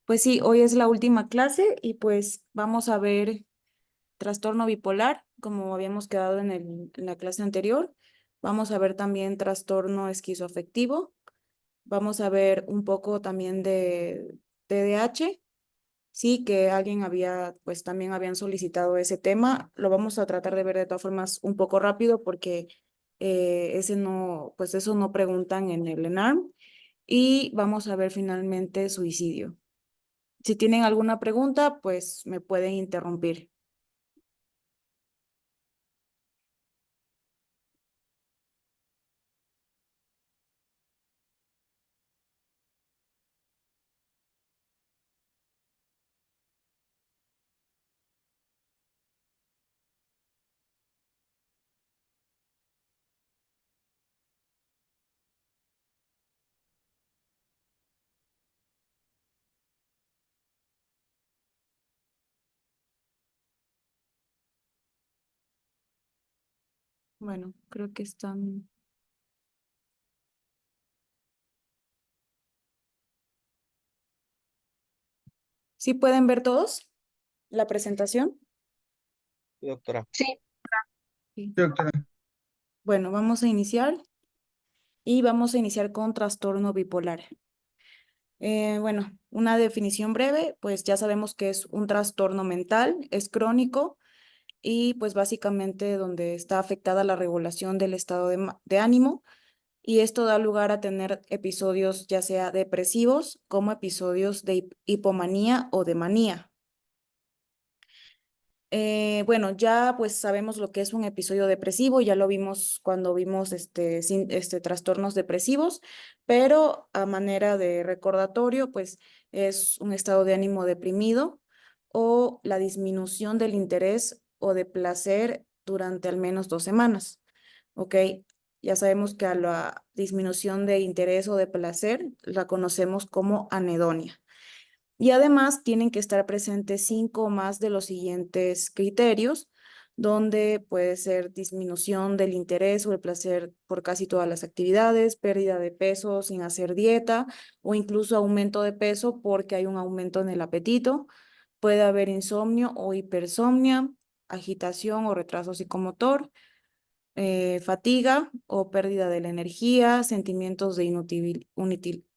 Pues sí, hoy es la última clase y pues vamos a ver trastorno bipolar, como habíamos quedado en la clase anterior. Vamos a ver también trastorno esquizoafectivo. Vamos a ver un poco también de TDAH. Sí, que alguien había, pues también habían solicitado ese tema. Lo vamos a tratar de ver de todas formas un poco rápido porque ese no, pues eso no preguntan en el ENARM. Y vamos a ver finalmente suicidio. Si tienen alguna pregunta, pues me pueden interrumpir. Bueno, creo que están. ¿Sí pueden ver todos la presentación? Sí, doctora. Sí, Sí. Sí, doctora. Bueno, vamos a iniciar y vamos a iniciar con trastorno bipolar. Bueno, una definición breve, pues ya sabemos que es un trastorno mental, es crónico y pues básicamente donde está afectada la regulación del estado de ánimo y esto da lugar a tener episodios ya sea depresivos como episodios de hipomanía o de manía. Bueno, ya pues sabemos lo que es un episodio depresivo, ya lo vimos cuando vimos trastornos depresivos, pero a manera de recordatorio, pues es un estado de ánimo deprimido o la disminución del interés o de placer durante al menos 2 semanas. ¿Ok? Ya sabemos que a la disminución de interés o de placer la conocemos como anedonia. Y además tienen que estar presentes 5 o más de los siguientes criterios, donde puede ser disminución del interés o el placer por casi todas las actividades, pérdida de peso sin hacer dieta o incluso aumento de peso porque hay un aumento en el apetito. Puede haber insomnio o hipersomnia, agitación o retraso psicomotor, fatiga o pérdida de la energía, sentimientos de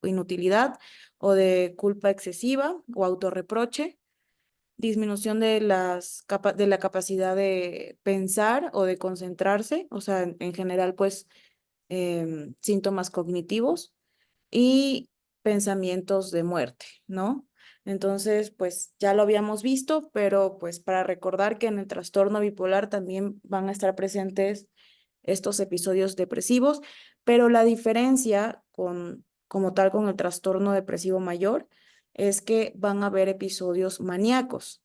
inutilidad o de culpa excesiva o autorreproche, disminución de la capacidad de pensar o de concentrarse, o sea, en general, pues, síntomas cognitivos y pensamientos de muerte, ¿no? Entonces, pues ya lo habíamos visto, pero pues para recordar que en el trastorno bipolar también van a estar presentes estos episodios depresivos, pero la diferencia como tal con el trastorno depresivo mayor es que van a haber episodios maníacos.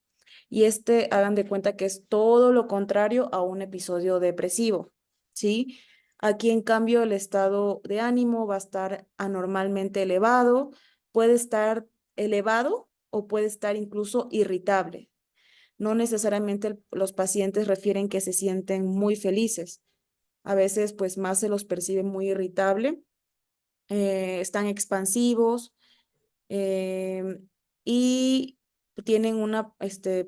Y hagan de cuenta que es todo lo contrario a un episodio depresivo, ¿sí? Aquí, en cambio, el estado de ánimo va a estar anormalmente elevado, puede estar elevado o puede estar incluso irritable. No necesariamente los pacientes refieren que se sienten muy felices. A veces, pues, más se los percibe muy irritable, están expansivos, eh, y tienen una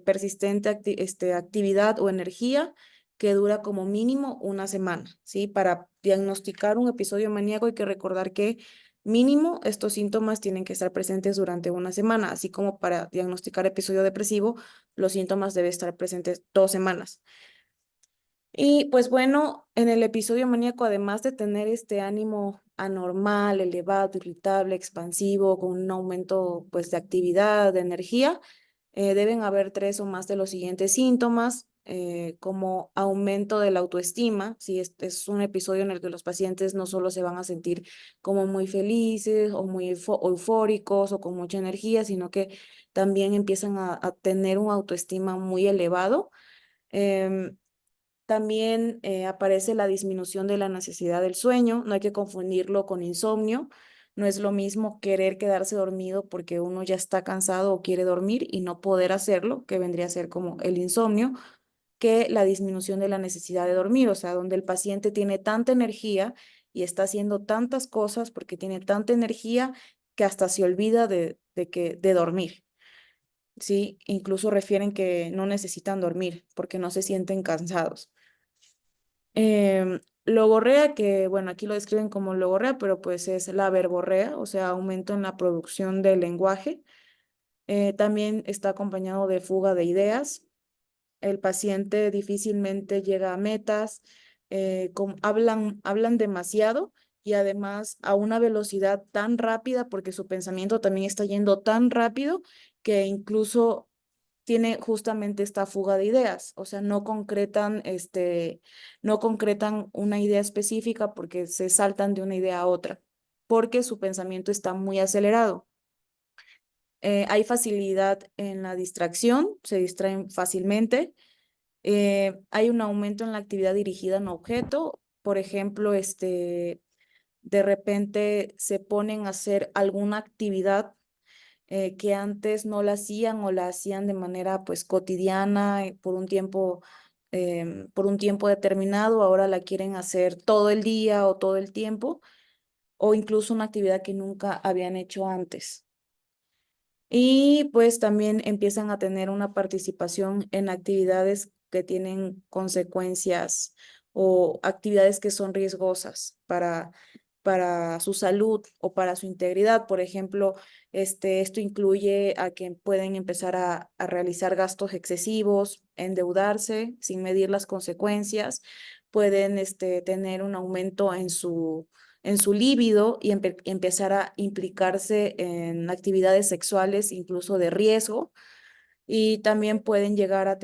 persistente actividad o energía que dura como mínimo una semana, ¿sí? Para diagnosticar un episodio maníaco hay que recordar que mínimo estos síntomas tienen que estar presentes durante una semana, así como para diagnosticar episodio depresivo, los síntomas deben estar presentes 2 semanas. Y pues bueno, en el episodio maníaco, además de tener este ánimo anormal, elevado, irritable, expansivo, con un aumento pues de actividad, de energía, deben haber 3 o más de los siguientes síntomas, como aumento de la autoestima. Si es un episodio en el que los pacientes no solo se van a sentir como muy felices o muy eufóricos o con mucha energía, sino que también empiezan a tener un autoestima muy elevado. Em, También aparece la disminución de la necesidad del sueño, no hay que confundirlo con insomnio, no es lo mismo querer quedarse dormido porque uno ya está cansado o quiere dormir y no poder hacerlo, que vendría a ser como el insomnio, que la disminución de la necesidad de dormir, o sea, donde el paciente tiene tanta energía y está haciendo tantas cosas porque tiene tanta energía que hasta se olvida de dormir. Sí, incluso refieren que no necesitan dormir porque no se sienten cansados. Logorrea, que bueno, aquí lo describen como logorrea, pero pues es la verborrea, o sea, aumento en la producción del lenguaje. También está acompañado de fuga de ideas. El paciente difícilmente llega a metas, hablan demasiado y además a una velocidad tan rápida porque su pensamiento también está yendo tan rápido que incluso tiene justamente esta fuga de ideas, o sea, no concretan una idea específica porque se saltan de una idea a otra, porque su pensamiento está muy acelerado. Hay facilidad en la distracción, se distraen fácilmente. Hay un aumento en la actividad dirigida en objeto. Por ejemplo, de repente se ponen a hacer alguna actividad que antes no la hacían o la hacían de manera pues cotidiana por un tiempo determinado, ahora la quieren hacer todo el día o todo el tiempo, o incluso una actividad que nunca habían hecho antes. Y pues también empiezan a tener una participación en actividades que tienen consecuencias o actividades que son riesgosas para su salud o para su integridad. Por ejemplo, esto incluye a que pueden empezar a realizar gastos excesivos, endeudarse sin medir las consecuencias, pueden tener un aumento en su líbido y empezar a implicarse en actividades sexuales incluso de riesgo y también pueden llegar a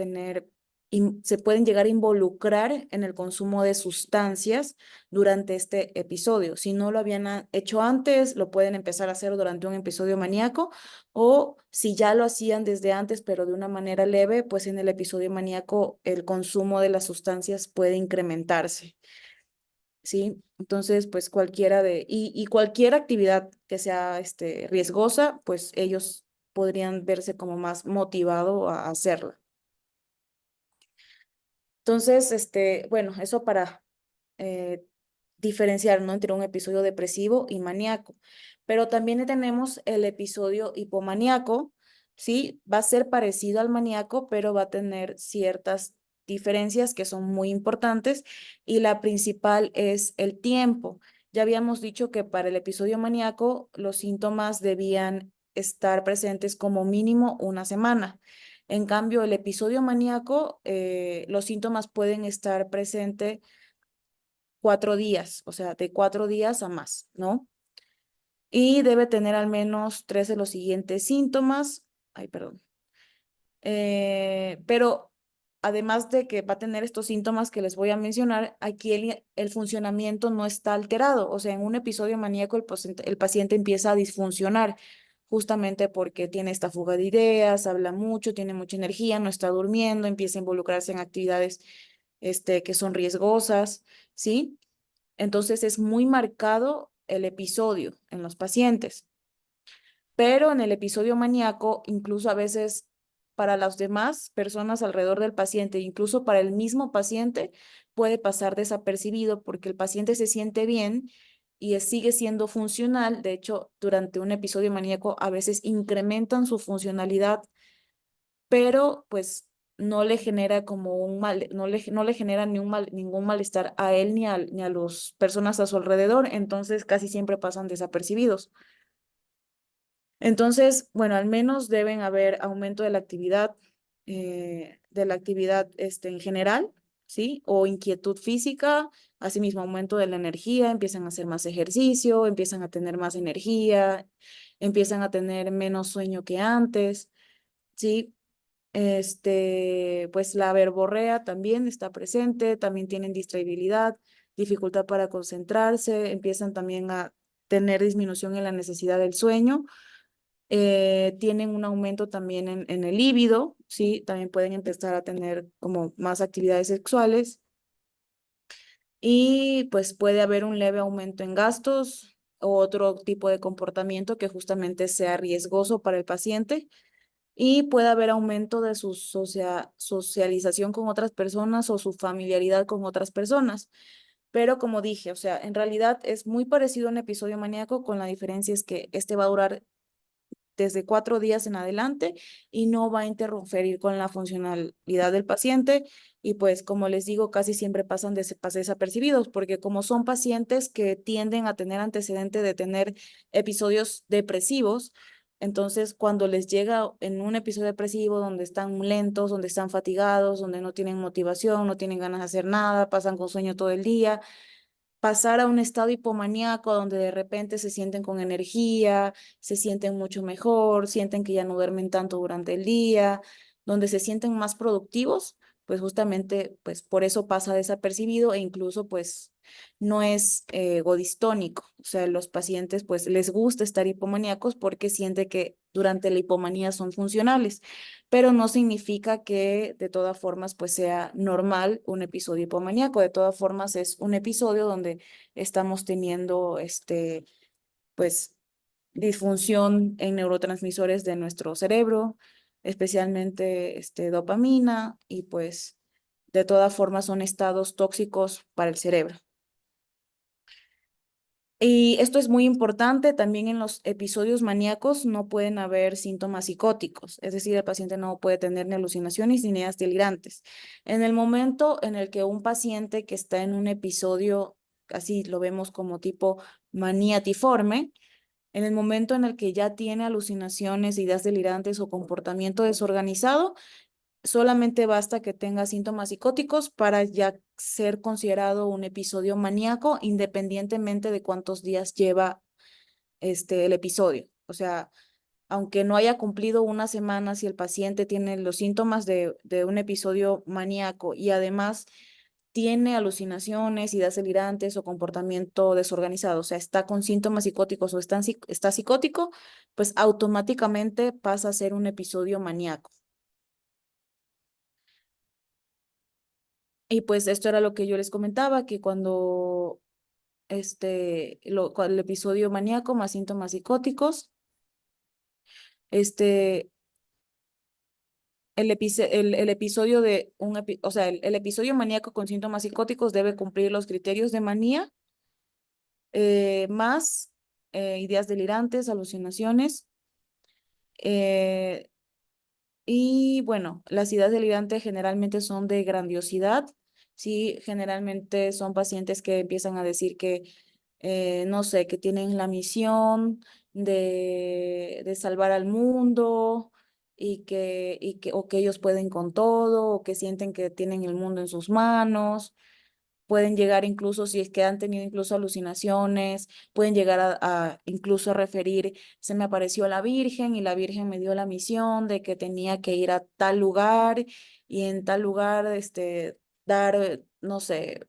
se pueden llegar a involucrar en el consumo de sustancias durante este episodio. Si no lo habían hecho antes, lo pueden empezar a hacer durante un episodio maníaco o si ya lo hacían desde antes, pero de una manera leve, pues en el episodio maníaco el consumo de las sustancias puede incrementarse. ¿Sí? Entonces, pues y cualquier actividad que sea riesgosa, pues ellos podrían verse como más motivado a hacerla. Entonces, bueno, eso para eh, diferenciar, ¿no? Entre un episodio depresivo y maníaco. Pero también tenemos el episodio hipomaníaco, ¿sí? Va a ser parecido al maníaco, pero va a tener ciertas diferencias que son muy importantes y la principal es el tiempo. Ya habíamos dicho que para el episodio maníaco los síntomas debían estar presentes como mínimo una semana. En cambio, el episodio maníaco, los síntomas pueden estar presentes 4 días, o sea, de 4 días a más, ¿no? Y debe tener al menos 3 de los siguientes síntomas. Ay, perdón. Pero además de que va a tener estos síntomas que les voy a mencionar, aquí el funcionamiento no está alterado. O sea, en un episodio maníaco el paciente empieza a disfuncionar justamente porque tiene esta fuga de ideas, habla mucho, tiene mucha energía, no está durmiendo, empieza a involucrarse en actividades que son riesgosas, ¿sí? Entonces es muy marcado el episodio en los pacientes. Pero en el episodio maníaco, incluso a veces para las demás personas alrededor del paciente, incluso para el mismo paciente, puede pasar desapercibido porque el paciente se siente bien y sigue siendo funcional. De hecho, durante un episodio maníaco a veces incrementan su funcionalidad, pero pues no le genera como no le genera ningún malestar a él ni a las personas a su alrededor, entonces casi siempre pasan desapercibidos. Entonces, bueno, al menos deben haber aumento de la actividad en general, ¿sí? O inquietud física, asimismo aumento de la energía, empiezan a hacer más ejercicio, empiezan a tener más energía, empiezan a tener menos sueño que antes, ¿sí? Pues la verborrea también está presente, también tienen distraibilidad, dificultad para concentrarse, empiezan también a tener disminución en la necesidad del sueño, tienen un aumento también en el líbido, ¿sí? También pueden empezar a tener como más actividades sexuales y pues puede haber un leve aumento en gastos o otro tipo de comportamiento que justamente sea riesgoso para el paciente y puede haber aumento de su socialización con otras personas o su familiaridad con otras personas. Pero como dije, o sea, en realidad es muy parecido a un episodio maníaco, con la diferencia es que este va a durar desde 4 días en adelante y no va a interferir con la funcionalidad del paciente. Y pues, como les digo, casi siempre pasan desapercibidos, porque como son pacientes que tienden a tener antecedente de tener episodios depresivos, entonces cuando les llega en un episodio depresivo donde están lentos, donde están fatigados, donde no tienen motivación, no tienen ganas de hacer nada, pasan con sueño todo el día, pasar a un estado hipomaníaco donde de repente se sienten con energía, se sienten mucho mejor, sienten que ya no duermen tanto durante el día, donde se sienten más productivos, pues justamente pues por eso pasa desapercibido e incluso pues no es godistónico. O sea, los pacientes pues les gusta estar hipomaníacos porque siente que durante la hipomanía son funcionales, pero no significa que de todas formas pues sea normal un episodio hipomaníaco. De todas formas es un episodio donde estamos teniendo pues disfunción en neurotransmisores de nuestro cerebro, especialmente dopamina, y pues de todas formas son estados tóxicos para el cerebro. Y esto es muy importante, también en los episodios maníacos no pueden haber síntomas psicóticos, es decir, el paciente no puede tener ni alucinaciones ni ideas delirantes. En el momento en el que un paciente que está en un episodio, así lo vemos como tipo maniatiforme, en el momento en el que ya tiene alucinaciones, ideas delirantes o comportamiento desorganizado, solamente basta que tenga síntomas psicóticos para ya ser considerado un episodio maníaco, independientemente de cuántos días lleva el episodio. O sea, aunque no haya cumplido una semana, si el paciente tiene los síntomas de un episodio maníaco y además tiene alucinaciones, ideas delirantes o comportamiento desorganizado, o sea, está con síntomas psicóticos o está psicótico, pues automáticamente pasa a ser un episodio maníaco. Y pues esto era lo que yo les comentaba, que cuando el episodio maníaco más síntomas psicóticos, este, el episodio o sea, el episodio maníaco con síntomas psicóticos debe cumplir los criterios de manía, más ideas delirantes, alucinaciones, eh, y bueno, las ideas delirantes generalmente son de grandiosidad. Sí, generalmente son pacientes que empiezan a decir que, no sé, que tienen la misión de salvar al mundo o que ellos pueden con todo, o que sienten que tienen el mundo en sus manos. Pueden llegar incluso, si es que han tenido incluso alucinaciones, pueden llegar a incluso a referir, se me apareció la Virgen y la Virgen me dio la misión de que tenía que ir a tal lugar y en tal lugar, dar, no sé,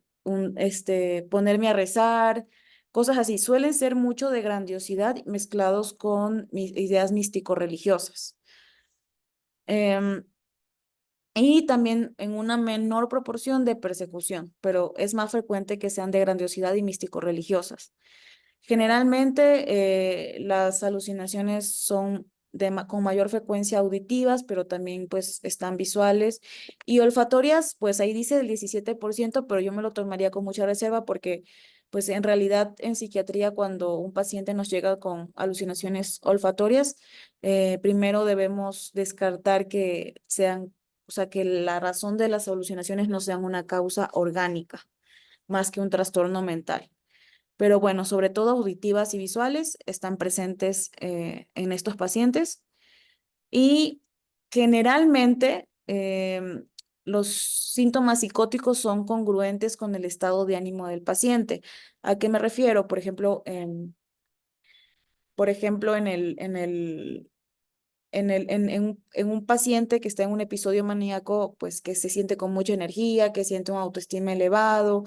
ponerme a rezar, cosas así. Suelen ser mucho de grandiosidad mezclados con ideas místico-religiosas. Em, y también en una menor proporción de persecución, pero es más frecuente que sean de grandiosidad y místico-religiosas. Generalmente las alucinaciones son con mayor frecuencia auditivas, pero también pues están visuales y olfatorias, pues ahí dice el 17%, pero yo me lo tomaría con mucha reserva porque pues en realidad en psiquiatría cuando un paciente nos llega con alucinaciones olfatorias, primero debemos descartar que sean, o sea, que la razón de las alucinaciones no sean una causa orgánica, más que un trastorno mental. Pero bueno, sobre todo auditivas y visuales están presentes en estos pacientes y generalmente los síntomas psicóticos son congruentes con el estado de ánimo del paciente. ¿A qué me refiero? Por ejemplo, en un paciente que está en un episodio maníaco, pues que se siente con mucha energía, que siente un autoestima elevado.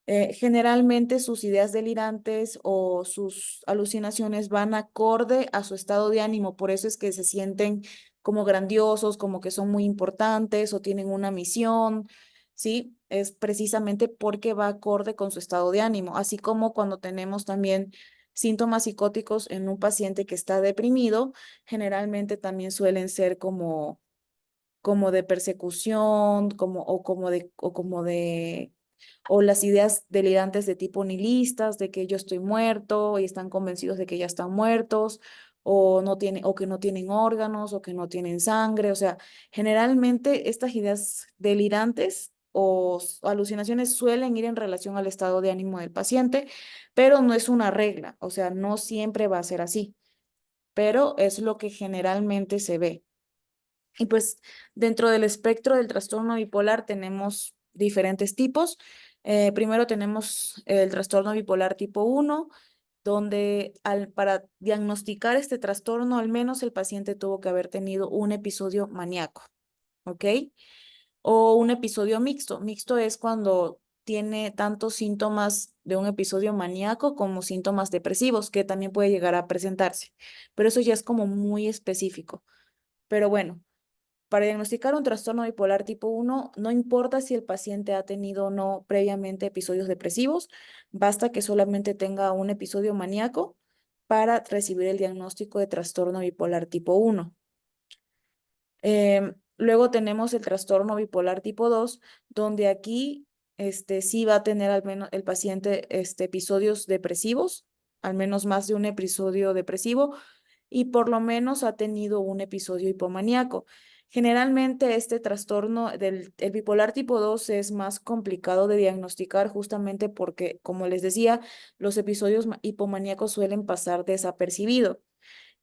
Generalmente sus ideas delirantes o sus alucinaciones van acorde a su estado de ánimo, por eso es que se sienten como grandiosos, como que son muy importantes o tienen una misión, ¿sí? Es precisamente porque va acorde con su estado de ánimo, así como cuando tenemos también síntomas psicóticos en un paciente que está deprimido, generalmente también suelen ser como de persecución, como de o las ideas delirantes de tipo nihilistas, de que yo estoy muerto y están convencidos de que ya están muertos, o que no tienen órganos, o que no tienen sangre. O sea, generalmente estas ideas delirantes alucinaciones suelen ir en relación al estado de ánimo del paciente, pero no es una regla, o sea, no siempre va a ser así, pero es lo que generalmente se ve. Y pues dentro del espectro del trastorno bipolar tenemos diferentes tipos. Primero tenemos el trastorno bipolar tipo uno, donde para diagnosticar este trastorno, al menos el paciente tuvo que haber tenido un episodio maníaco, ¿ok? O un episodio mixto. Mixto es cuando tiene tantos síntomas de un episodio maníaco como síntomas depresivos, que también puede llegar a presentarse. Pero eso ya es como muy específico. Pero bueno, para diagnosticar un trastorno bipolar tipo uno, no importa si el paciente ha tenido o no previamente episodios depresivos, basta que solamente tenga un episodio maníaco para recibir el diagnóstico de trastorno bipolar tipo uno. Luego tenemos el trastorno bipolar tipo 2, donde aquí sí va a tener al menos el paciente episodios depresivos, al menos más de un episodio depresivo, y por lo menos ha tenido un episodio hipomaníaco. Generalmente este trastorno del el bipolar tipo 2 es más complicado de diagnosticar justamente porque, como les decía, los episodios hipomaníacos suelen pasar desapercibido.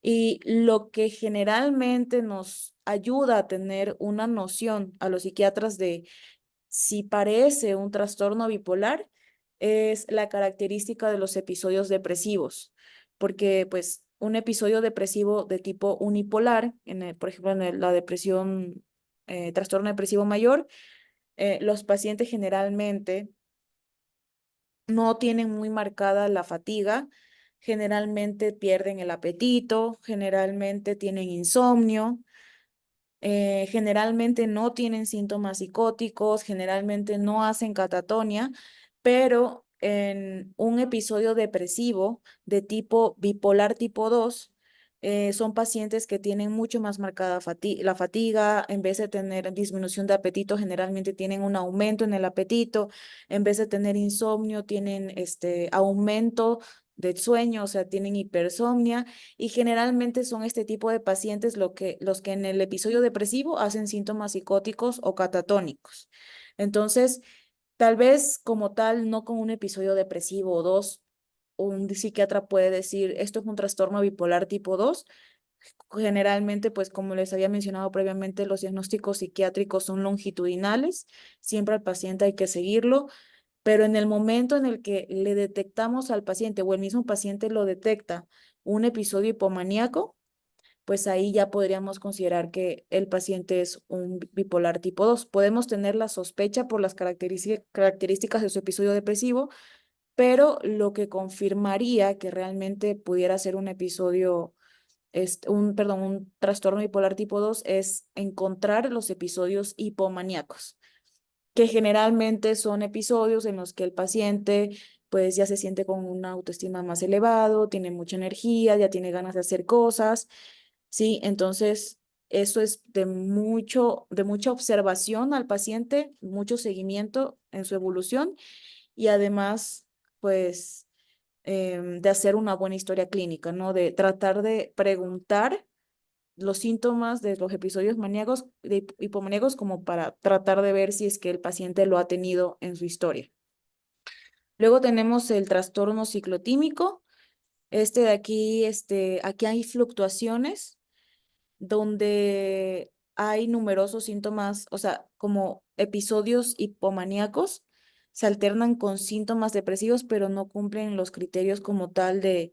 Y lo que generalmente nos ayuda a tener una noción a los psiquiatras de si parece un trastorno bipolar es la característica de los episodios depresivos, porque pues un episodio depresivo de tipo unipolar, por ejemplo, la depresión, trastorno depresivo mayor, los pacientes generalmente no tienen muy marcada la fatiga, generalmente pierden el apetito, generalmente tienen insomnio, generalmente no tienen síntomas psicóticos, generalmente no hacen catatonia, pero en un episodio depresivo de tipo bipolar tipo 2, son pacientes que tienen mucho más marcada la fatiga, en vez de tener disminución de apetito, generalmente tienen un aumento en el apetito, en vez de tener insomnio, tienen aumento del sueño, o sea, tienen hipersomnia, y generalmente son este tipo de pacientes los que en el episodio depresivo hacen síntomas psicóticos o catatónicos. Entonces, tal vez como tal, no con un episodio depresivo o dos, un psiquiatra puede decir, esto es un trastorno bipolar tipo 2. Generalmente, pues como les había mencionado previamente, los diagnósticos psiquiátricos son longitudinales, siempre al paciente hay que seguirlo, pero en el momento en el que le detectamos al paciente o el mismo paciente lo detecta un episodio hipomaníaco, pues ahí ya podríamos considerar que el paciente es un bipolar tipo 2. Podemos tener la sospecha por las características de su episodio depresivo, pero lo que confirmaría que realmente pudiera ser un episodio, perdón, un trastorno bipolar tipo 2 es encontrar los episodios hipomaníacos, que generalmente son episodios en los que el paciente pues ya se siente con una autoestima más elevado, tiene mucha energía, ya tiene ganas de hacer cosas, ¿sí? Entonces, eso es de mucha observación al paciente, mucho seguimiento en su evolución y además, pues, de hacer una buena historia clínica, ¿no? De tratar de preguntar los síntomas de los episodios maníacos, de hipomaníacos, como para tratar de ver si es que el paciente lo ha tenido en su historia. Luego tenemos el trastorno ciclotímico. Este de aquí, aquí hay fluctuaciones donde hay numerosos síntomas, o sea, como episodios hipomaníacos, se alternan con síntomas depresivos, pero no cumplen los criterios como tal de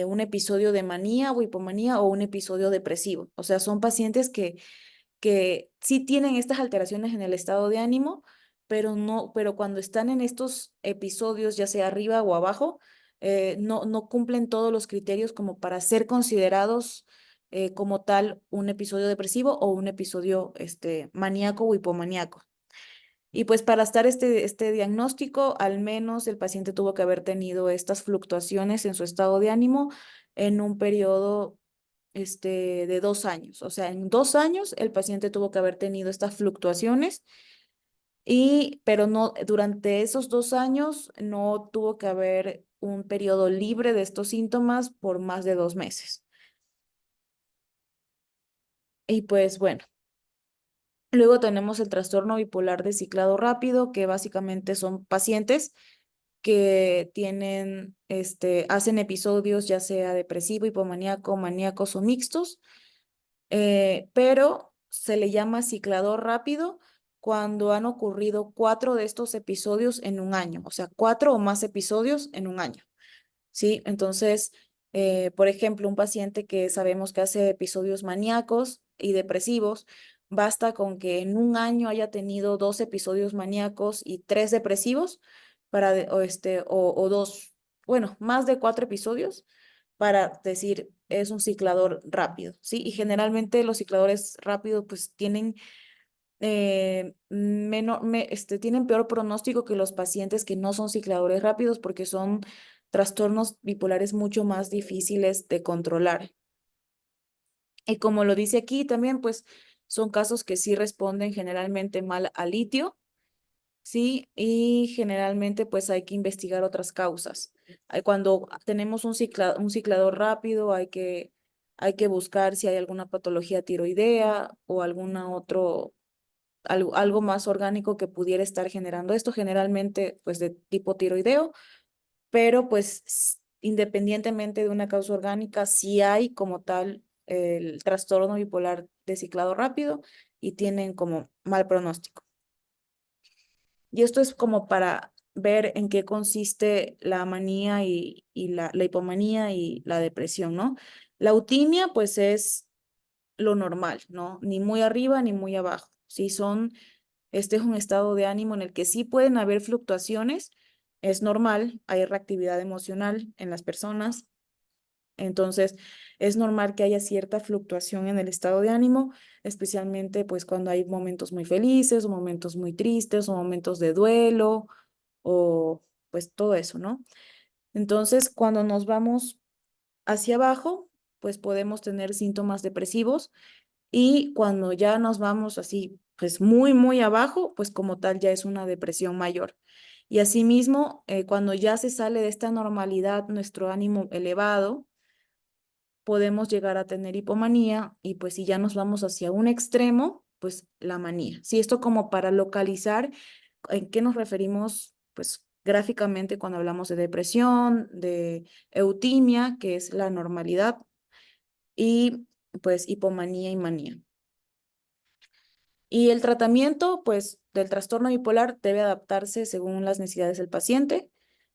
un episodio de manía o hipomanía o un episodio depresivo. O sea, son pacientes que sí tienen estas alteraciones en el estado de ánimo, pero cuando están en estos episodios, ya sea arriba o abajo, no cumplen todos los criterios como para ser considerados como tal un episodio depresivo o un episodio maníaco o hipomaníaco. Y pues para estar este diagnóstico, al menos el paciente tuvo que haber tenido estas fluctuaciones en su estado de ánimo en un periodo de 2 años. O sea, en 2 años el paciente tuvo que haber tenido estas fluctuaciones pero no, durante esos 2 años no tuvo que haber un periodo libre de estos síntomas por más de 2 meses. Y pues bueno, luego tenemos el trastorno bipolar de ciclado rápido, que básicamente son pacientes que tienen, hacen episodios ya sea depresivo, hipomaníaco, maníacos o mixtos, pero se le llama ciclador rápido cuando han ocurrido 4 de estos episodios en un año, o sea, 4 o más episodios en un año, ¿sí? Entonces, por ejemplo, un paciente que sabemos que hace episodios maníacos y depresivos, basta con que en un año haya tenido 2 episodios maníacos y 3 depresivos o dos, bueno, más de 4 episodios para decir es un ciclador rápido, ¿sí? Y generalmente los cicladores rápidos pues tienen tienen peor pronóstico que los pacientes que no son cicladores rápidos porque son trastornos bipolares mucho más difíciles de controlar. Y como lo dice aquí también, pues son casos que sí responden generalmente mal al litio, ¿sí? Y generalmente pues hay que investigar otras causas. Cuando tenemos un ciclador rápido, hay que buscar si hay alguna patología tiroidea o alguna otro algo más orgánico que pudiera estar generando esto, generalmente pues de tipo tiroideo, pero pues independientemente de una causa orgánica, sí hay como tal el trastorno bipolar de ciclado rápido y tienen como mal pronóstico. Y esto es como para ver en qué consiste la manía y la hipomanía y la depresión, ¿no? La eutimia pues es lo normal, ¿no? Ni muy arriba ni muy abajo. Sí, este es un estado de ánimo en el que sí pueden haber fluctuaciones, es normal, hay reactividad emocional en las personas, entonces es normal que haya cierta fluctuación en el estado de ánimo, especialmente pues cuando hay momentos muy felices o momentos muy tristes o momentos de duelo o pues todo eso, ¿no? Entonces, cuando nos vamos hacia abajo, pues podemos tener síntomas depresivos y cuando ya nos vamos así, pues muy, muy abajo, pues como tal ya es una depresión mayor. Y asimismo, cuando ya se sale de esta normalidad, nuestro ánimo elevado, podemos llegar a tener hipomanía y pues si ya nos vamos hacia un extremo, pues la manía. Si esto como para localizar en qué nos referimos, pues gráficamente cuando hablamos de depresión, de eutimia, que es la normalidad, y pues hipomanía y manía. Y el tratamiento, pues, del trastorno bipolar debe adaptarse según las necesidades del paciente.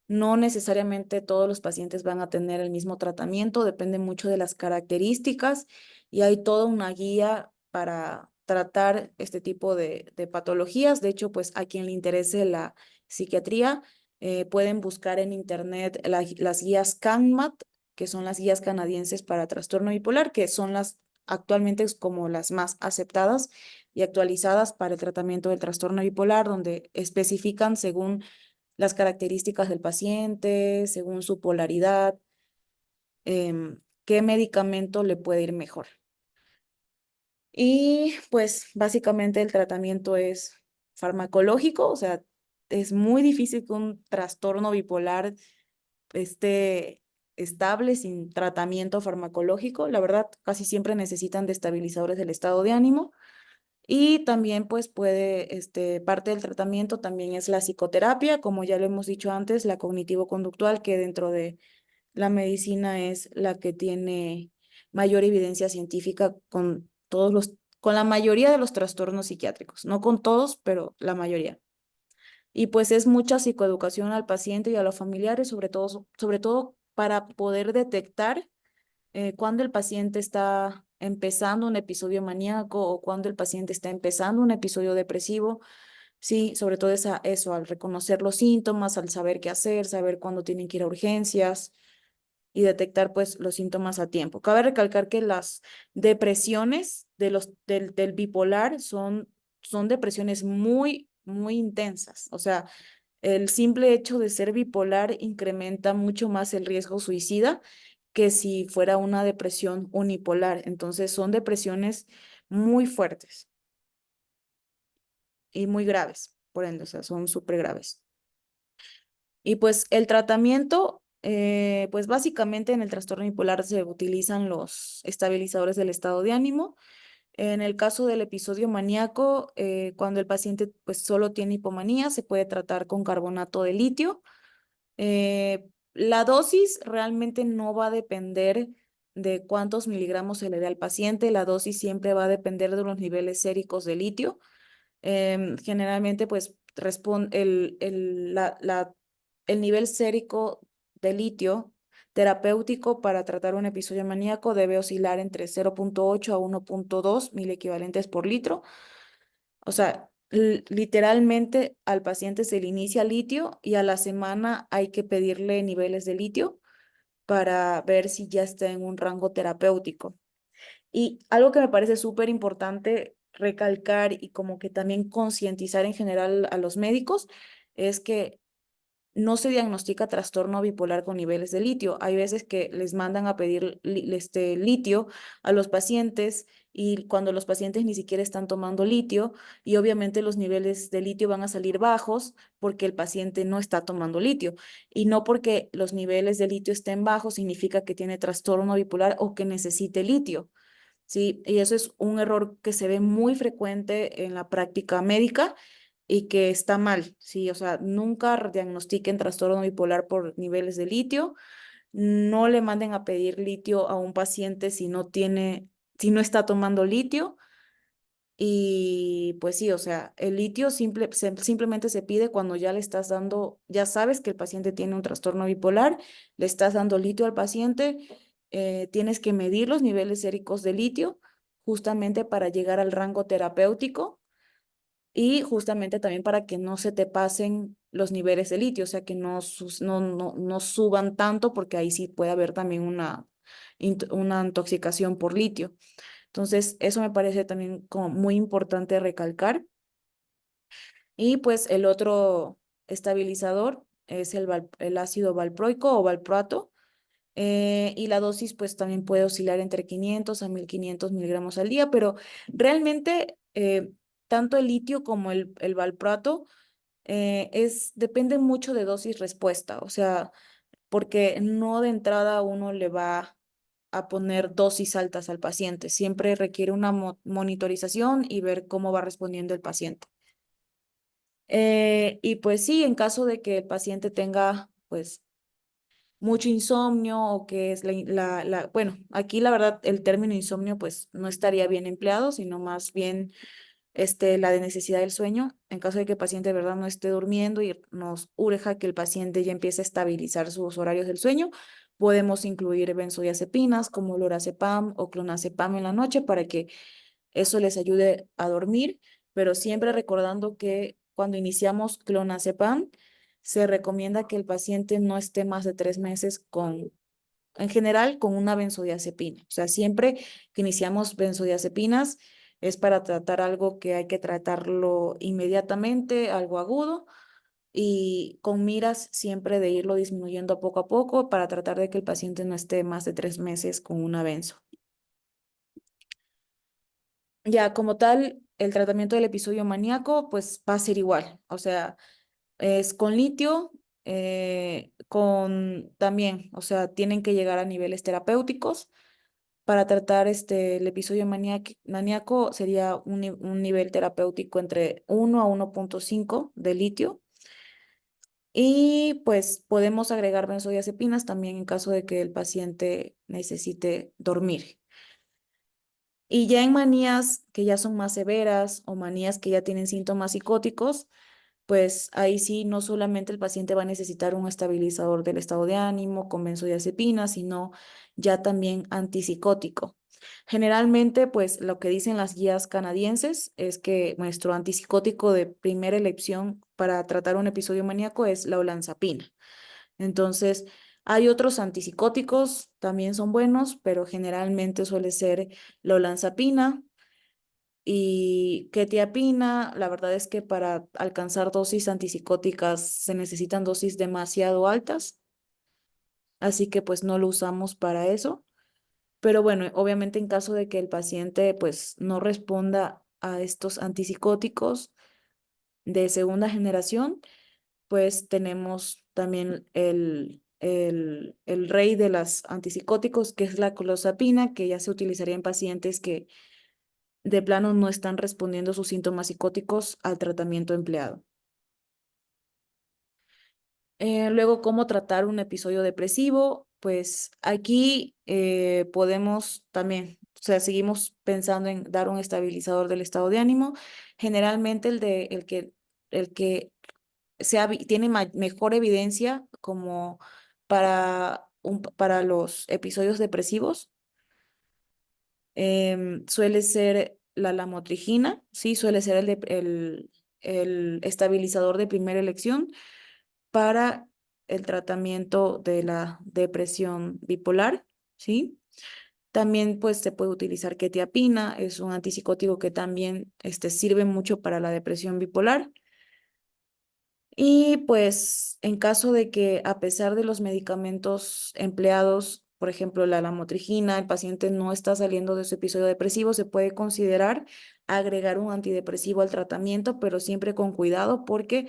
No necesariamente todos los pacientes van a tener el mismo tratamiento, depende mucho de las características y hay toda una guía para tratar este tipo de patologías. De hecho, pues a quien le interese la psiquiatría, pueden buscar en internet las guías CANMAT, que son las guías canadienses para trastorno bipolar, que son las actualmente como las más aceptadas y actualizadas para el tratamiento del trastorno bipolar, donde especifican según las características del paciente, según su polaridad, qué medicamento le puede ir mejor. Y pues básicamente el tratamiento es farmacológico, o sea, es muy difícil que un trastorno bipolar esté estable sin tratamiento farmacológico. La verdad, casi siempre necesitan de estabilizadores del estado de ánimo. Y también pues parte del tratamiento también es la psicoterapia, como ya lo hemos dicho antes, la cognitivo-conductual, que dentro de la medicina es la que tiene mayor evidencia científica con la mayoría de los trastornos psiquiátricos, no con todos, pero la mayoría. Y pues es mucha psicoeducación al paciente y a los familiares, sobre todo para poder detectar cuando el paciente está empezando un episodio maníaco o cuando el paciente está empezando un episodio depresivo. Sí, sobre todo eso, al reconocer los síntomas, al saber qué hacer, saber cuándo tienen que ir a urgencias y detectar pues los síntomas a tiempo. Cabe recalcar que las depresiones del bipolar son depresiones muy, muy intensas. O sea, el simple hecho de ser bipolar incrementa mucho más el riesgo suicida que si fuera una depresión unipolar. Entonces son depresiones muy fuertes y muy graves. por ende, o sea, son súper graves. Y pues el tratamiento, pues básicamente en el trastorno bipolar se utilizan los estabilizadores del estado de ánimo. En el caso del episodio maníaco, cuando el paciente pues solo tiene hipomanía, se puede tratar con carbonato de litio. La dosis realmente no va a depender de cuántos miligramos se le dé al paciente. La dosis siempre va a depender de los niveles séricos de litio. Generalmente, pues, el nivel sérico de litio terapéutico para tratar un episodio maníaco debe oscilar entre 0,8 a 1,2 equivalentes por litro. O sea, literalmente al paciente se le inicia litio y a la semana hay que pedirle niveles de litio para ver si ya está en un rango terapéutico. Y algo que me parece súper importante recalcar y como que también concientizar en general a los médicos es que no se diagnostica trastorno bipolar con niveles de litio. Hay veces que les mandan a pedir litio a los pacientes y cuando los pacientes ni siquiera están tomando litio y obviamente los niveles de litio van a salir bajos porque el paciente no está tomando litio. Y no porque los niveles de litio estén bajos significa que tiene trastorno bipolar o que necesite litio. Sí, y eso es un error que se ve muy frecuente en la práctica médica y que está mal, sí, o sea, nunca diagnostiquen trastorno bipolar por niveles de litio, no le manden a pedir litio a un paciente si no está tomando litio. Y pues sí, o sea, el litio simplemente se pide cuando ya le estás dando, ya sabes que el paciente tiene un trastorno bipolar, le estás dando litio al paciente, tienes que medir los niveles séricos de litio justamente para llegar al rango terapéutico y justamente también para que no se te pasen los niveles de litio, o sea, que no suban tanto porque ahí sí puede haber también una intoxicación por litio. Entonces, eso me parece también como muy importante recalcar. Y pues el otro estabilizador es el ácido valproico o valproato. Y la dosis pues también puede oscilar entre 500 a 1500 miligramos al día, pero realmente tanto el litio como el valproato depende mucho de dosis respuesta, o sea, porque no de entrada uno le va a poner dosis altas al paciente. Siempre requiere una monitorización y ver cómo va respondiendo el paciente. Y pues sí, en caso de que el paciente tenga pues mucho insomnio o que es bueno, aquí la verdad el término insomnio pues no estaría bien empleado, sino más bien la de necesidad del sueño. En caso de que el paciente de verdad no esté durmiendo y nos urja que el paciente ya empiece a estabilizar sus horarios del sueño, podemos incluir benzodiazepinas como lorazepam o clonazepam en la noche para que eso les ayude a dormir, pero siempre recordando que cuando iniciamos clonazepam, se recomienda que el paciente no esté más de 3 meses en general, con una benzodiazepina. O sea, siempre que iniciamos benzodiazepinas es para tratar algo que hay que tratarlo inmediatamente, algo agudo, y con miras siempre de irlo disminuyendo poco a poco para tratar de que el paciente no esté más de 3 meses con una benzo. Ya, como tal, el tratamiento del episodio maníaco, pues va a ser igual. O sea, es con litio, con también, o sea, tienen que llegar a niveles terapéuticos. Para tratar el episodio maníaco sería un nivel terapéutico entre 1 a 1,5 de litio. Y pues podemos agregar benzodiazepinas también en caso de que el paciente necesite dormir. Y ya en manías que ya son más severas o manías que ya tienen síntomas psicóticos, pues ahí sí no solamente el paciente va a necesitar un estabilizador del estado de ánimo con benzodiazepina, sino ya también antipsicótico. Generalmente, pues lo que dicen las guías canadienses es que nuestro antipsicótico de primera elección para tratar un episodio maníaco es la olanzapina. Entonces, hay otros antipsicóticos, también son buenos, pero generalmente suele ser la olanzapina y quetiapina. La verdad es que para alcanzar dosis antipsicóticas se necesitan dosis demasiado altas, así que pues no lo usamos para eso. Pero bueno, obviamente en caso de que el paciente pues no responda a estos antipsicóticos, de segunda generación, pues tenemos también el rey de los antipsicóticos, que es la clozapina, que ya se utilizaría en pacientes que de plano no están respondiendo sus síntomas psicóticos al tratamiento empleado. Luego, ¿cómo tratar un episodio depresivo? Pues aquí podemos también, o sea, seguimos pensando en dar un estabilizador del estado de ánimo. Generalmente el que tiene mejor evidencia como para los episodios depresivos suele ser la lamotrigina, sí, suele ser el estabilizador de primera elección para el tratamiento de la depresión bipolar, ¿sí? También pues se puede utilizar quetiapina, es un antipsicótico que también sirve mucho para la depresión bipolar. Y pues en caso de que a pesar de los medicamentos empleados, por ejemplo, la lamotrigina, el paciente no está saliendo de su episodio depresivo, se puede considerar agregar un antidepresivo al tratamiento, pero siempre con cuidado porque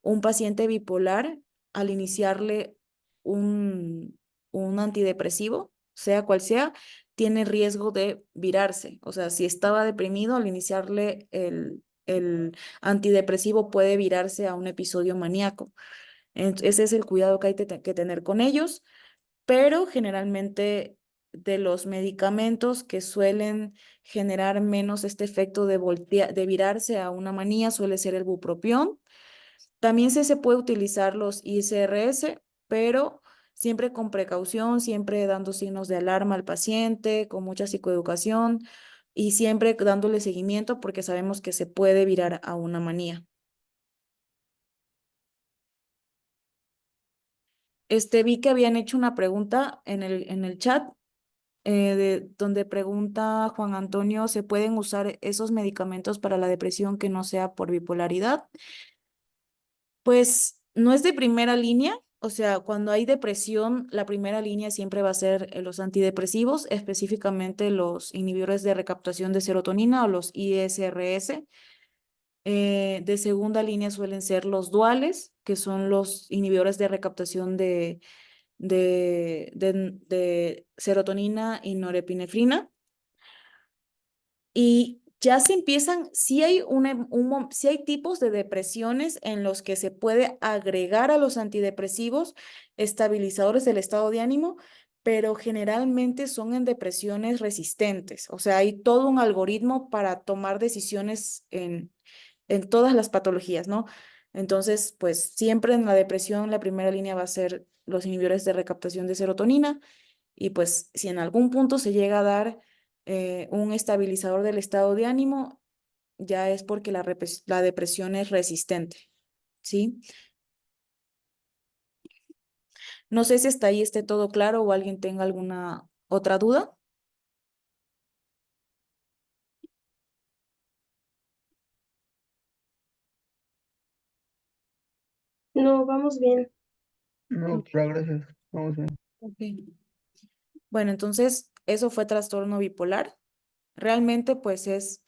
un paciente bipolar, al iniciarle un antidepresivo, sea cual sea, tiene riesgo de virarse. O sea, si estaba deprimido, al iniciarle el antidepresivo puede virarse a un episodio maníaco. Ese es el cuidado que hay que tener con ellos, pero generalmente de los medicamentos que suelen generar menos este efecto de virarse a una manía suele ser el bupropión. También se puede utilizar los ICRS, pero siempre con precaución, siempre dando signos de alarma al paciente, con mucha psicoeducación y siempre dándole seguimiento porque sabemos que se puede virar a una manía. Vi que habían hecho una pregunta en el chat, donde pregunta Juan Antonio, ¿se pueden usar esos medicamentos para la depresión que no sea por bipolaridad? Pues no es de primera línea, o sea, cuando hay depresión, la primera línea siempre va a ser los antidepresivos, específicamente los inhibidores de recaptación de serotonina o los ISRS. De segunda línea suelen ser los duales, que son los inhibidores de recaptación de serotonina y norepinefrina. Y ya se empiezan, sí hay tipos de depresiones en los que se puede agregar a los antidepresivos estabilizadores del estado de ánimo, pero generalmente son en depresiones resistentes. O sea, hay todo un algoritmo para tomar decisiones en todas las patologías, ¿no? Entonces, pues siempre en la depresión la primera línea va a ser los inhibidores de recaptación de serotonina y pues si en algún punto se llega a dar un estabilizador del estado de ánimo, ya es porque la depresión es resistente, ¿sí? No sé si hasta ahí esté todo claro o alguien tenga alguna otra duda. No, vamos bien. No, Ok. doctora, gracias. Vamos bien. Ok. Bueno, entonces eso fue trastorno bipolar. Realmente, pues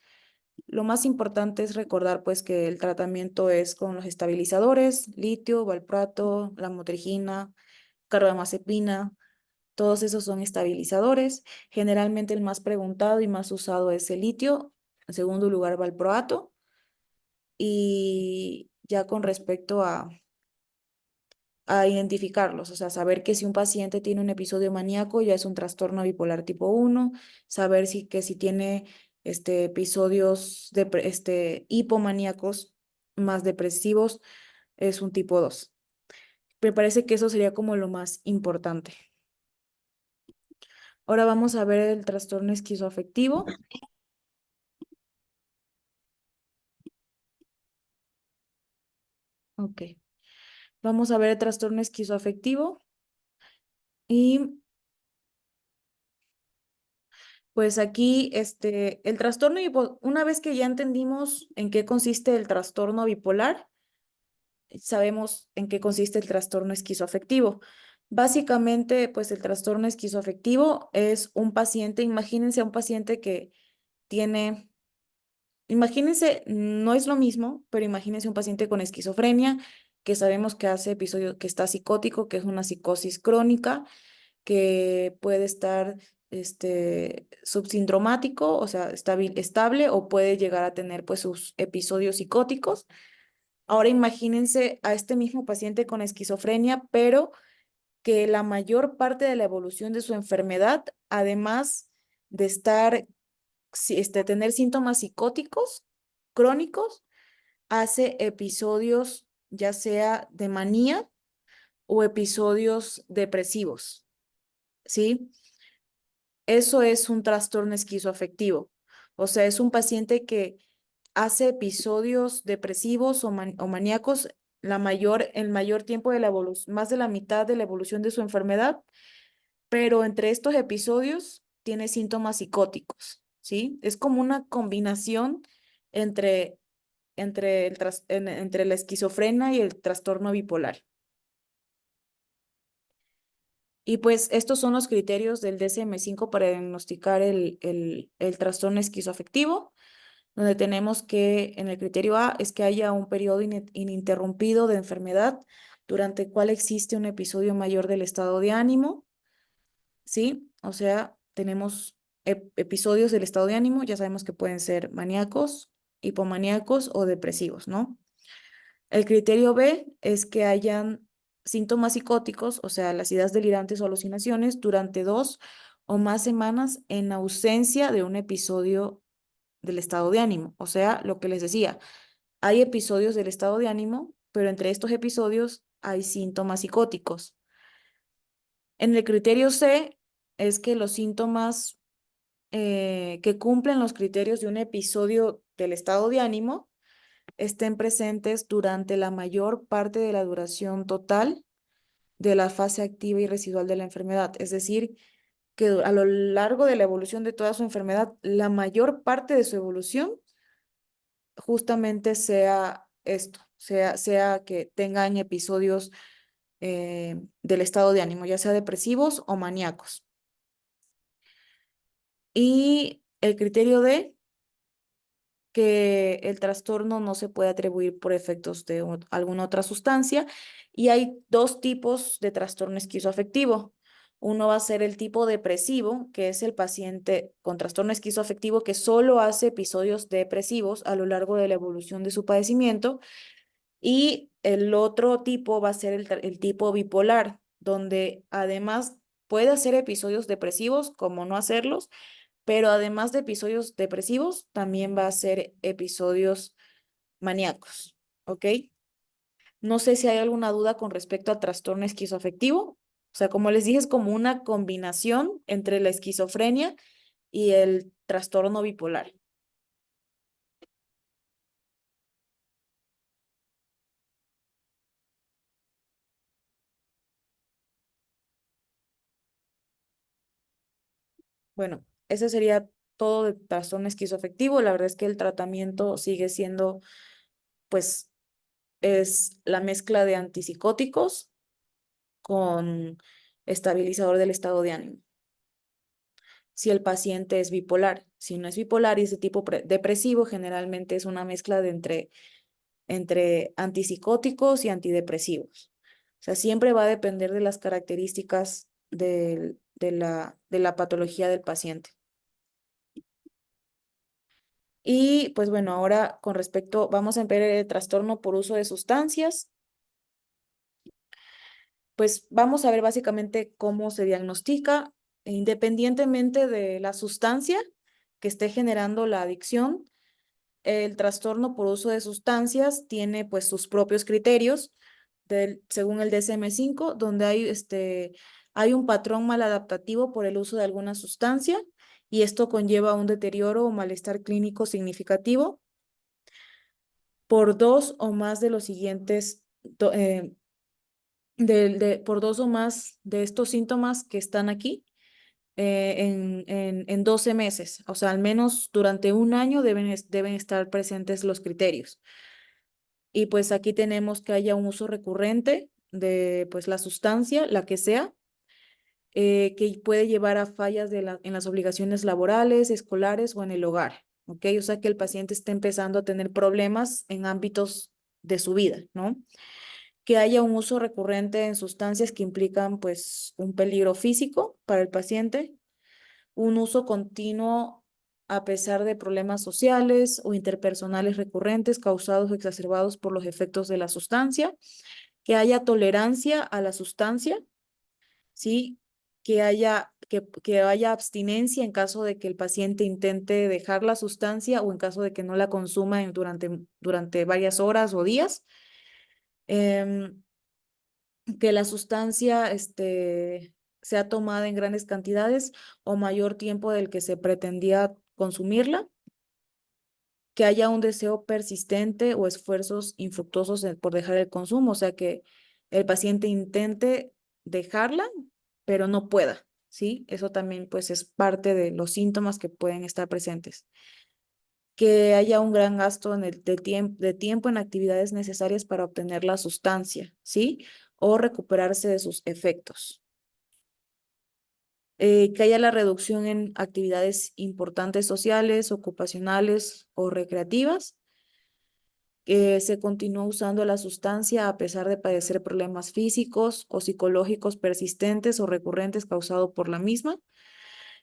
lo más importante es recordar pues que el tratamiento es con los estabilizadores, litio, valproato, lamotrigina, carbamazepina, todos esos son estabilizadores. Generalmente el más preguntado y más usado es el litio, en segundo lugar valproato y ya con respecto a identificarlos, o sea, saber que si un paciente tiene un episodio maníaco ya es un trastorno bipolar tipo 1, saber si tiene episodios hipomaníacos más depresivos es un tipo 2. Me parece que eso sería como lo más importante. Ahora vamos a ver el trastorno esquizoafectivo. Ok, vamos a ver el trastorno esquizoafectivo y pues aquí el trastorno, una vez que ya entendimos en qué consiste el trastorno bipolar, sabemos en qué consiste el trastorno esquizoafectivo. Básicamente, pues el trastorno esquizoafectivo es un paciente, imagínense a un paciente que tiene imagínense, no es lo mismo, pero imagínense un paciente con esquizofrenia que sabemos que hace episodios, que está psicótico, que es una psicosis crónica, que puede estar subsindromático, o sea, estable, o puede llegar a tener pues sus episodios psicóticos. Ahora imagínense a este mismo paciente con esquizofrenia, pero que la mayor parte de la evolución de su enfermedad, además de tener síntomas psicóticos crónicos, hace episodios ya sea de manía o episodios depresivos, ¿sí? Eso es un trastorno esquizoafectivo. O sea, es un paciente que hace episodios depresivos o maníacos el mayor tiempo de la evolución, más de la mitad de la evolución de su enfermedad, pero entre estos episodios tiene síntomas psicóticos, ¿sí? Es como una combinación entre, entre la esquizofrenia y el trastorno bipolar. Y pues estos son los criterios del DSM-5 para diagnosticar el trastorno esquizoafectivo, donde tenemos que en el criterio A es que haya un periodo ininterrumpido de enfermedad durante el cual existe un episodio mayor del estado de ánimo, ¿sí? O sea, tenemos episodios del estado de ánimo, ya sabemos que pueden ser maníacos, hipomaníacos o depresivos, ¿no? El criterio B es que hayan síntomas psicóticos, o sea, las ideas delirantes o alucinaciones, durante 2 o más semanas en ausencia de un episodio del estado de ánimo. O sea, lo que les decía, hay episodios del estado de ánimo, pero entre estos episodios hay síntomas psicóticos. En el criterio C es que los síntomas que cumplen los criterios de un episodio del estado de ánimo estén presentes durante la mayor parte de la duración total de la fase activa y residual de la enfermedad. Es decir, que a lo largo de la evolución de toda su enfermedad, la mayor parte de su evolución justamente sea esto, sea que tengan episodios del estado de ánimo, ya sea depresivos o maníacos. Y el criterio D, que el trastorno no se puede atribuir por efectos de alguna otra sustancia. Y hay 2 tipos de trastorno esquizoafectivo. Uno va a ser el tipo depresivo, que es el paciente con trastorno esquizoafectivo que solo hace episodios depresivos a lo largo de la evolución de su padecimiento. Y el otro tipo va a ser el tipo bipolar, donde además puede hacer episodios depresivos, como no hacerlos, pero además de episodios depresivos, también va a ser episodios maníacos, ¿ok? No sé si hay alguna duda con respecto al trastorno esquizoafectivo. O sea, como les dije, es como una combinación entre la esquizofrenia y el trastorno bipolar. Bueno, ese sería todo de trastorno esquizoafectivo. La verdad es que el tratamiento sigue siendo, pues, es la mezcla de antipsicóticos con estabilizador del estado de ánimo. Si el paciente es bipolar. Si no es bipolar y es de tipo depresivo, generalmente es una mezcla de entre antipsicóticos y antidepresivos. O sea, siempre va a depender de las características de la patología del paciente. Y pues bueno, ahora con respecto, vamos a ver el trastorno por uso de sustancias. Pues vamos a ver básicamente cómo se diagnostica, independientemente de la sustancia que esté generando la adicción. El trastorno por uso de sustancias tiene pues sus propios criterios según el DSM-5, donde hay un patrón maladaptativo por el uso de alguna sustancia y esto conlleva un deterioro o malestar clínico significativo por dos o más de los siguientes, por 2 o más de estos síntomas que están aquí en 12 meses. O sea, al menos durante un año deben estar presentes los criterios. Y pues aquí tenemos que haya un uso recurrente de pues la sustancia, la que sea, que puede llevar a fallas en las obligaciones laborales, escolares o en el hogar, ¿ok? O sea, que el paciente esté empezando a tener problemas en ámbitos de su vida, ¿no? Que haya un uso recurrente en sustancias que implican, pues, un peligro físico para el paciente, un uso continuo a pesar de problemas sociales o interpersonales recurrentes causados o exacerbados por los efectos de la sustancia, que haya tolerancia a la sustancia, ¿sí? Que haya abstinencia en caso de que el paciente intente dejar la sustancia o en caso de que no la consuma durante varias horas o días. Em, que la sustancia sea tomada en grandes cantidades o mayor tiempo del que se pretendía consumirla, que haya un deseo persistente o esfuerzos infructuosos por dejar el consumo, o sea, que el paciente intente dejarla, pero no pueda, ¿sí? Eso también pues es parte de los síntomas que pueden estar presentes. Que haya un gran gasto de tiempo en actividades necesarias para obtener la sustancia, ¿sí? O recuperarse de sus efectos. Que haya la reducción en actividades importantes sociales, ocupacionales o recreativas. Que se continúa usando la sustancia a pesar de padecer problemas físicos o psicológicos persistentes o recurrentes causados por la misma.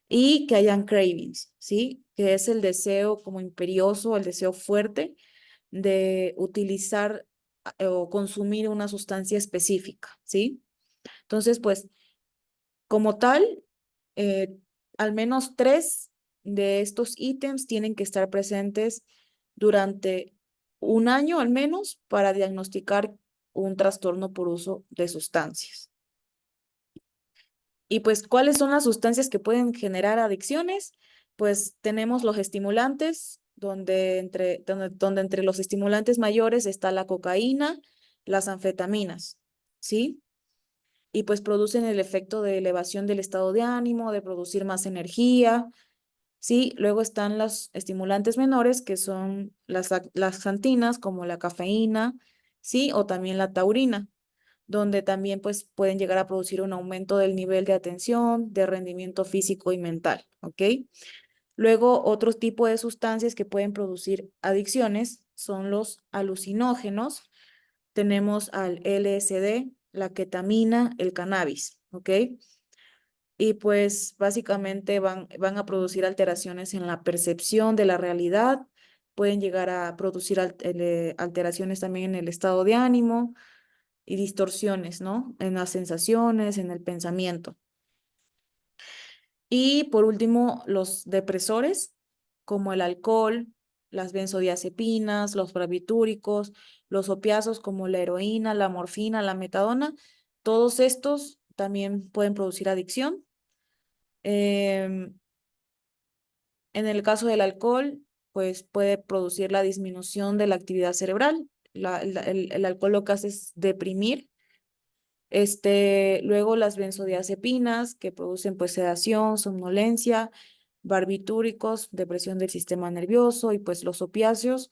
Y que hayan cravings, ¿sí? Que es el deseo como imperioso, el deseo fuerte de utilizar o consumir una sustancia específica, ¿sí? Entonces, pues, como tal, eh, al menos 3 de estos ítems tienen que estar presentes durante un año al menos para diagnosticar un trastorno por uso de sustancias. Y pues, ¿cuáles son las sustancias que pueden generar adicciones? Pues tenemos los estimulantes, donde entre los estimulantes mayores está la cocaína, las anfetaminas, ¿sí? Y pues producen el efecto de elevación del estado de ánimo, de producir más energía, ¿sí? Luego están los estimulantes menores, que son las xantinas, como la cafeína, ¿sí? O también la taurina, donde también pues pueden llegar a producir un aumento del nivel de atención, de rendimiento físico y mental, ¿ok? Luego, otro tipo de sustancias que pueden producir adicciones son los alucinógenos. Tenemos al LSD, la ketamina, el cannabis, ¿ok? Y pues básicamente van a producir alteraciones en la percepción de la realidad, pueden llegar a producir alteraciones también en el estado de ánimo y distorsiones, ¿no? En las sensaciones, en el pensamiento. Y por último, los depresores, como el alcohol, las benzodiazepinas, los barbitúricos, los opiáceos como la heroína, la morfina, la metadona, todos estos también pueden producir adicción. Em, en el caso del alcohol, pues puede producir la disminución de la actividad cerebral. El alcohol lo que hace es deprimir. Luego las benzodiazepinas que producen pues sedación, somnolencia, barbitúricos, depresión del sistema nervioso y pues los opiáceos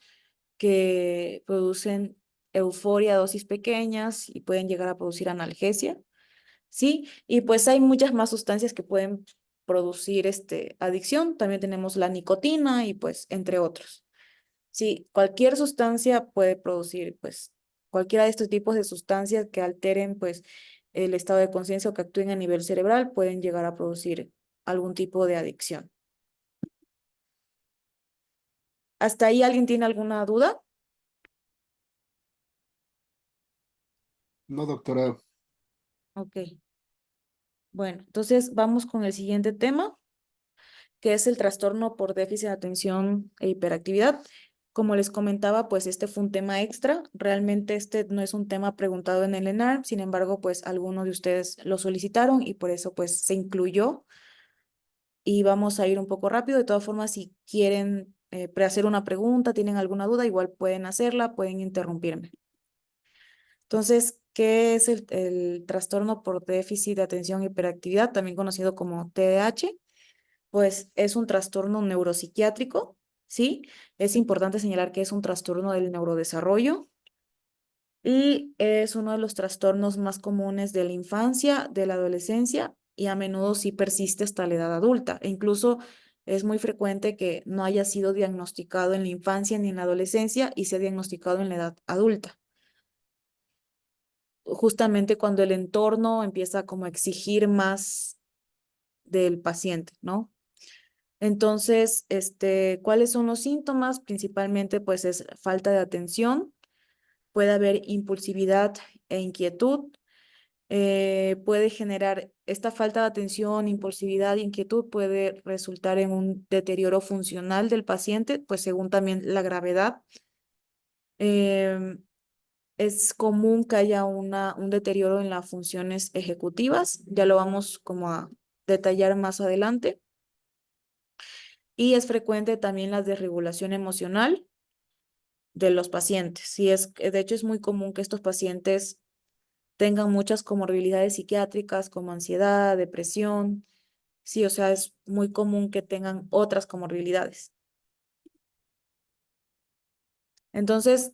que producen euforia a dosis pequeñas y pueden llegar a producir analgesia, ¿sí? Y pues hay muchas más sustancias que pueden producir adicción. También tenemos la nicotina y pues entre otros. Sí, cualquier sustancia puede producir, pues, cualquiera de estos tipos de sustancias que alteren, pues, el estado de conciencia o que actúen a nivel cerebral pueden llegar a producir algún tipo de adicción. ¿Hasta ahí alguien tiene alguna duda? No, doctora. Ok. Bueno, entonces vamos con el siguiente tema, que es el trastorno por déficit de atención e hiperactividad. Como les comentaba, pues este fue un tema extra. Realmente este no es un tema preguntado en el ENARM, sin embargo, pues algunos de ustedes lo solicitaron y por eso pues se incluyó. Y vamos a ir un poco rápido. De todas formas, si quieren hacer una pregunta, tienen alguna duda, igual pueden hacerla, pueden interrumpirme. Entonces, ¿qué es el trastorno por déficit de atención e hiperactividad, también conocido como TDAH? Pues es un trastorno neuropsiquiátrico, ¿sí? Es importante señalar que es un trastorno del neurodesarrollo y es uno de los trastornos más comunes de la infancia, de la adolescencia y a menudo sí persiste hasta la edad adulta. E incluso es muy frecuente que no haya sido diagnosticado en la infancia ni en la adolescencia y sea diagnosticado en la edad adulta. Justamente cuando el entorno empieza como a exigir más del paciente, ¿no? Entonces, ¿cuáles son los síntomas? Principalmente, pues, es falta de atención, puede haber impulsividad e inquietud, puede generar esta falta de atención, impulsividad, inquietud, puede resultar en un deterioro funcional del paciente, pues según también la gravedad. Em, es común que haya un deterioro en las funciones ejecutivas, ya lo vamos como a detallar más adelante. Y es frecuente también la desregulación emocional de los pacientes. Sí, de hecho, es muy común que estos pacientes tengan muchas comorbilidades psiquiátricas como ansiedad, depresión. Sí, o sea, es muy común que tengan otras comorbilidades. Entonces,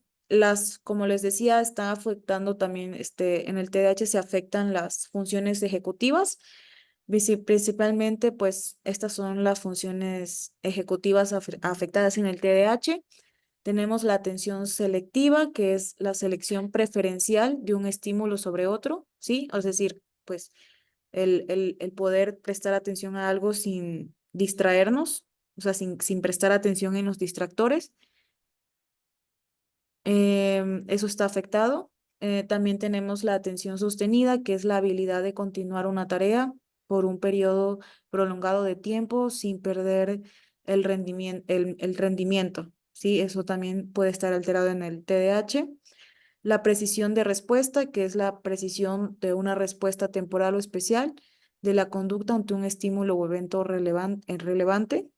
como les decía, está afectando también, en el TDAH se afectan las funciones ejecutivas. Principalmente, pues, estas son las funciones ejecutivas afectadas en el TDAH. Tenemos la atención selectiva, que es la selección preferencial de un estímulo sobre otro, ¿sí? Es decir, pues el poder prestar atención a algo sin distraernos, o sea, sin prestar atención en los distractores. Eso está afectado. También tenemos la atención sostenida, que es la habilidad de continuar una tarea por un periodo prolongado de tiempo sin perder el rendimiento. Sí, eso también puede estar alterado en el TDAH. La precisión de respuesta, que es la precisión de una respuesta temporal o especial de la conducta ante un estímulo o evento relevante.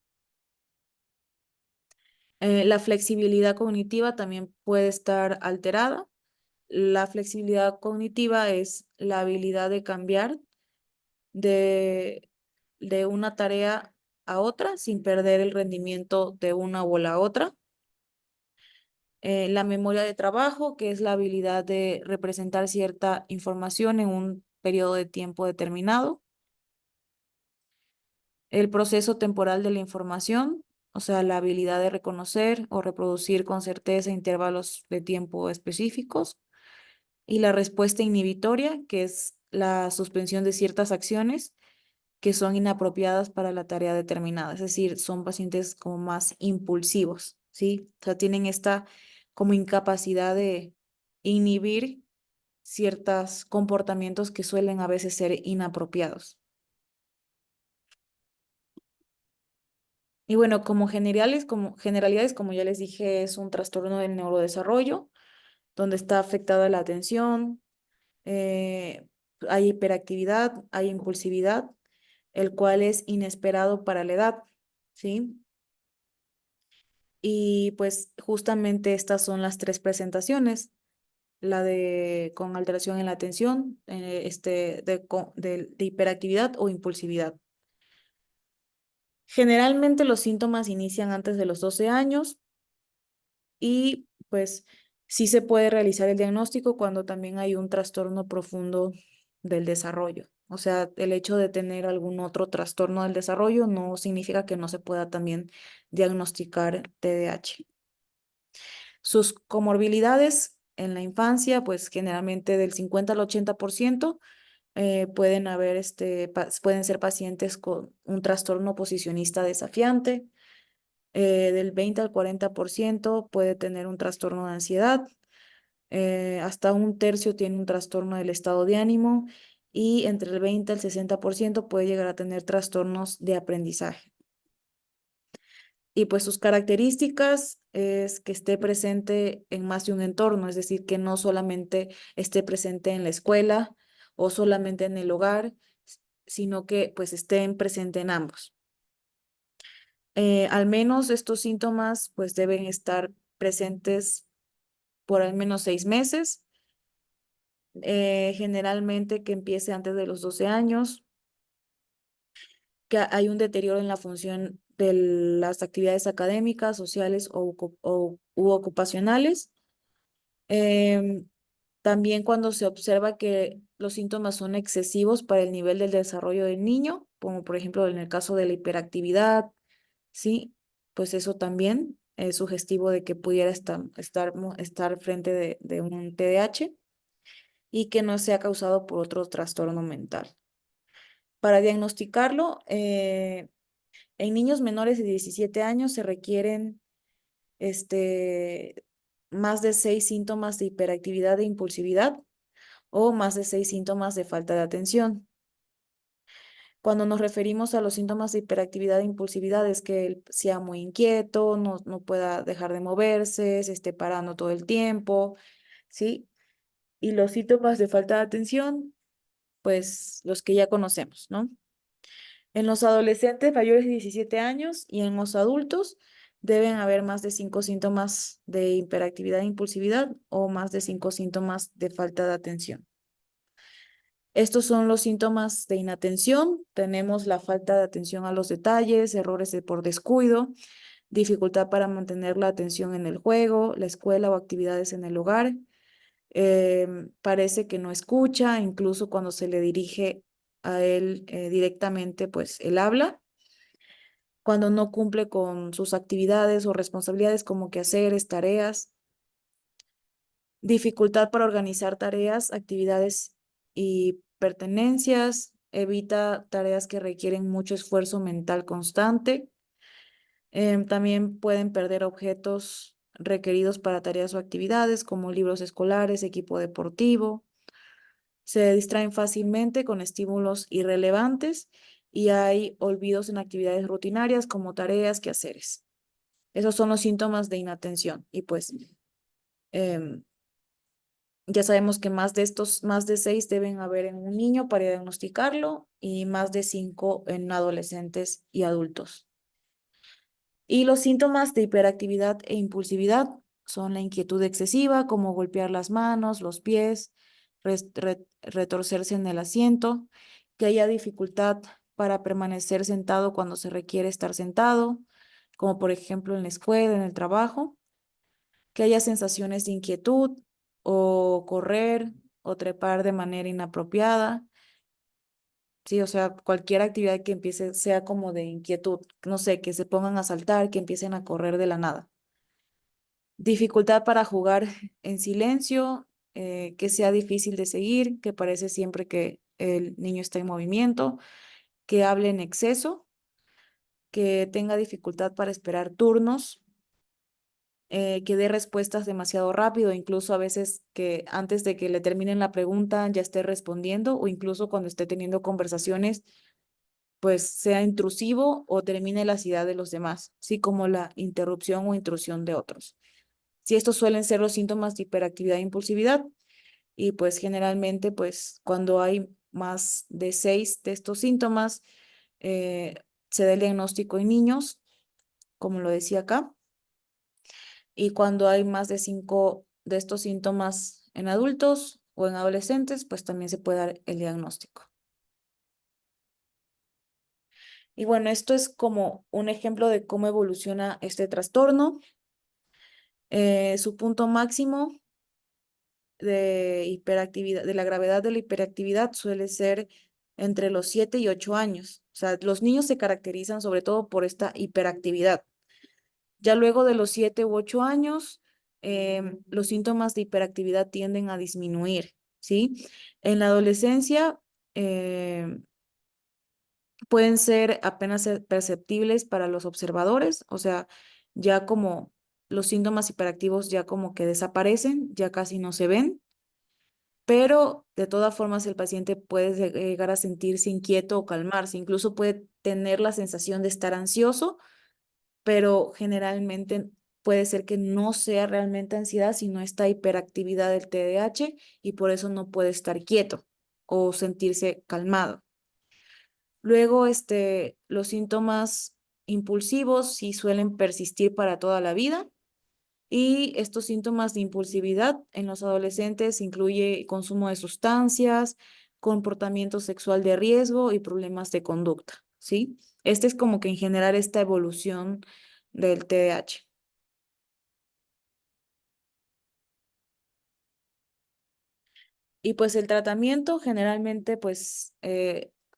La flexibilidad cognitiva también puede estar alterada. La flexibilidad cognitiva es la habilidad de cambiar de, de una tarea a otra sin perder el rendimiento de una o la otra. La memoria de trabajo, que es la habilidad de representar cierta información en un periodo de tiempo determinado. El proceso temporal de la información, o sea, la habilidad de reconocer o reproducir con certeza intervalos de tiempo específicos. Y la respuesta inhibitoria, que es la suspensión de ciertas acciones que son inapropiadas para la tarea determinada. Es decir, son pacientes como más impulsivos, ¿sí? O sea, tienen esta como incapacidad de inhibir ciertos comportamientos que suelen a veces ser inapropiados. Y bueno, generalidades, como ya les dije, es un trastorno del neurodesarrollo, donde está afectada la atención, eh, hay hiperactividad, hay impulsividad, el cual es inesperado para la edad, ¿sí? Y pues justamente estas son las tres presentaciones, la de con alteración en la atención, de hiperactividad o impulsividad. Generalmente los síntomas inician antes de los 12 años y pues sí se puede realizar el diagnóstico cuando también hay un trastorno profundo del desarrollo. O sea, el hecho de tener algún otro trastorno del desarrollo no significa que no se pueda también diagnosticar TDAH. Sus comorbilidades en la infancia, pues generalmente del 50 al 80% pueden ser pacientes con un trastorno posicionista desafiante. Del 20 al 40% puede tener un trastorno de ansiedad. Hasta un tercio tiene un trastorno del estado de ánimo y entre el 20 al 60% puede llegar a tener trastornos de aprendizaje. Y pues sus características es que esté presente en más de un entorno, es decir, que no solamente esté presente en la escuela o solamente en el hogar, sino que pues estén presentes en ambos. Al menos estos síntomas pues deben estar presentes por al menos 6 meses, generalmente que empiece antes de los 12 años, que hay un deterioro en la función de las actividades académicas, sociales u ocupacionales. Em, También cuando se observa que los síntomas son excesivos para el nivel del desarrollo del niño, como por ejemplo en el caso de la hiperactividad, ¿sí? Pues eso también es sugestivo de que pudiera estar frente de un TDAH y que no sea causado por otro trastorno mental. Para diagnosticarlo, en niños menores de 17 años se requieren este, más de 6 síntomas de hiperactividad e impulsividad o más de 6 síntomas de falta de atención. Cuando nos referimos a los síntomas de hiperactividad e impulsividad es que él sea muy inquieto, no pueda dejar de moverse, se esté parando todo el tiempo, ¿sí? Y los síntomas de falta de atención, pues los que ya conocemos, ¿no? En los adolescentes mayores de 17 años y en los adultos deben haber más de 5 síntomas de hiperactividad e impulsividad o más de 5 síntomas de falta de atención. Estos son los síntomas de inatención. Tenemos la falta de atención a los detalles, errores por descuido, dificultad para mantener la atención en el juego, la escuela o actividades en el hogar. Parece que no escucha, incluso cuando se le dirige a él directamente, pues él habla. Cuando no cumple con sus actividades o responsabilidades como quehaceres, tareas, dificultad para organizar tareas, actividades y pertenencias, evita tareas que requieren mucho esfuerzo mental constante. También pueden perder objetos requeridos para tareas o actividades como libros escolares, equipo deportivo. Se distraen fácilmente con estímulos irrelevantes y hay olvidos en actividades rutinarias como tareas, quehaceres. Esos son los síntomas de inatención. Y pues em, ya sabemos que más de 6 deben haber en un niño para diagnosticarlo y más de 5 en adolescentes y adultos. Y los síntomas de hiperactividad e impulsividad son la inquietud excesiva, como golpear las manos, los pies, retorcerse en el asiento, que haya dificultad para permanecer sentado cuando se requiere estar sentado, como por ejemplo en la escuela, en el trabajo, que haya sensaciones de inquietud o correr o trepar de manera inapropiada. Sí, o sea, cualquier actividad que empiece sea como de inquietud, no sé, que se pongan a saltar, que empiecen a correr de la nada. Dificultad para jugar en silencio, que sea difícil de seguir, que parece siempre que el niño está en movimiento, que hable en exceso, que tenga dificultad para esperar turnos, que dé respuestas demasiado rápido, incluso a veces que antes de que le terminen la pregunta ya esté respondiendo o incluso cuando esté teniendo conversaciones, pues sea intrusivo o termine la ideas de los demás, así como la interrupción o intrusión de otros. Si estos suelen ser los síntomas de hiperactividad e impulsividad y pues generalmente pues cuando hay más de 6 de estos síntomas, eh, se da el diagnóstico en niños, como lo decía acá, y cuando hay más de 5 de estos síntomas en adultos o en adolescentes, pues también se puede dar el diagnóstico. Y bueno, esto es como un ejemplo de cómo evoluciona este trastorno. Su punto máximo de hiperactividad, de la gravedad de la hiperactividad suele ser entre los 7 y 8 años. O sea, los niños se caracterizan sobre todo por esta hiperactividad. Ya luego de los 7 u 8 años, los síntomas de hiperactividad tienden a disminuir, ¿sí? En la adolescencia, pueden ser apenas perceptibles para los observadores, o sea, ya como los síntomas hiperactivos ya como que desaparecen, ya casi no se ven, pero de todas formas el paciente puede llegar a sentirse inquieto o calmarse, incluso puede tener la sensación de estar ansioso, pero generalmente puede ser que no sea realmente ansiedad, sino esta hiperactividad del TDAH y por eso no puede estar quieto o sentirse calmado. Luego, los síntomas impulsivos sí suelen persistir para toda la vida y estos síntomas de impulsividad en los adolescentes incluye consumo de sustancias, comportamiento sexual de riesgo y problemas de conducta, ¿sí? Este es como que en general esta evolución del TDAH. Y pues el tratamiento generalmente pues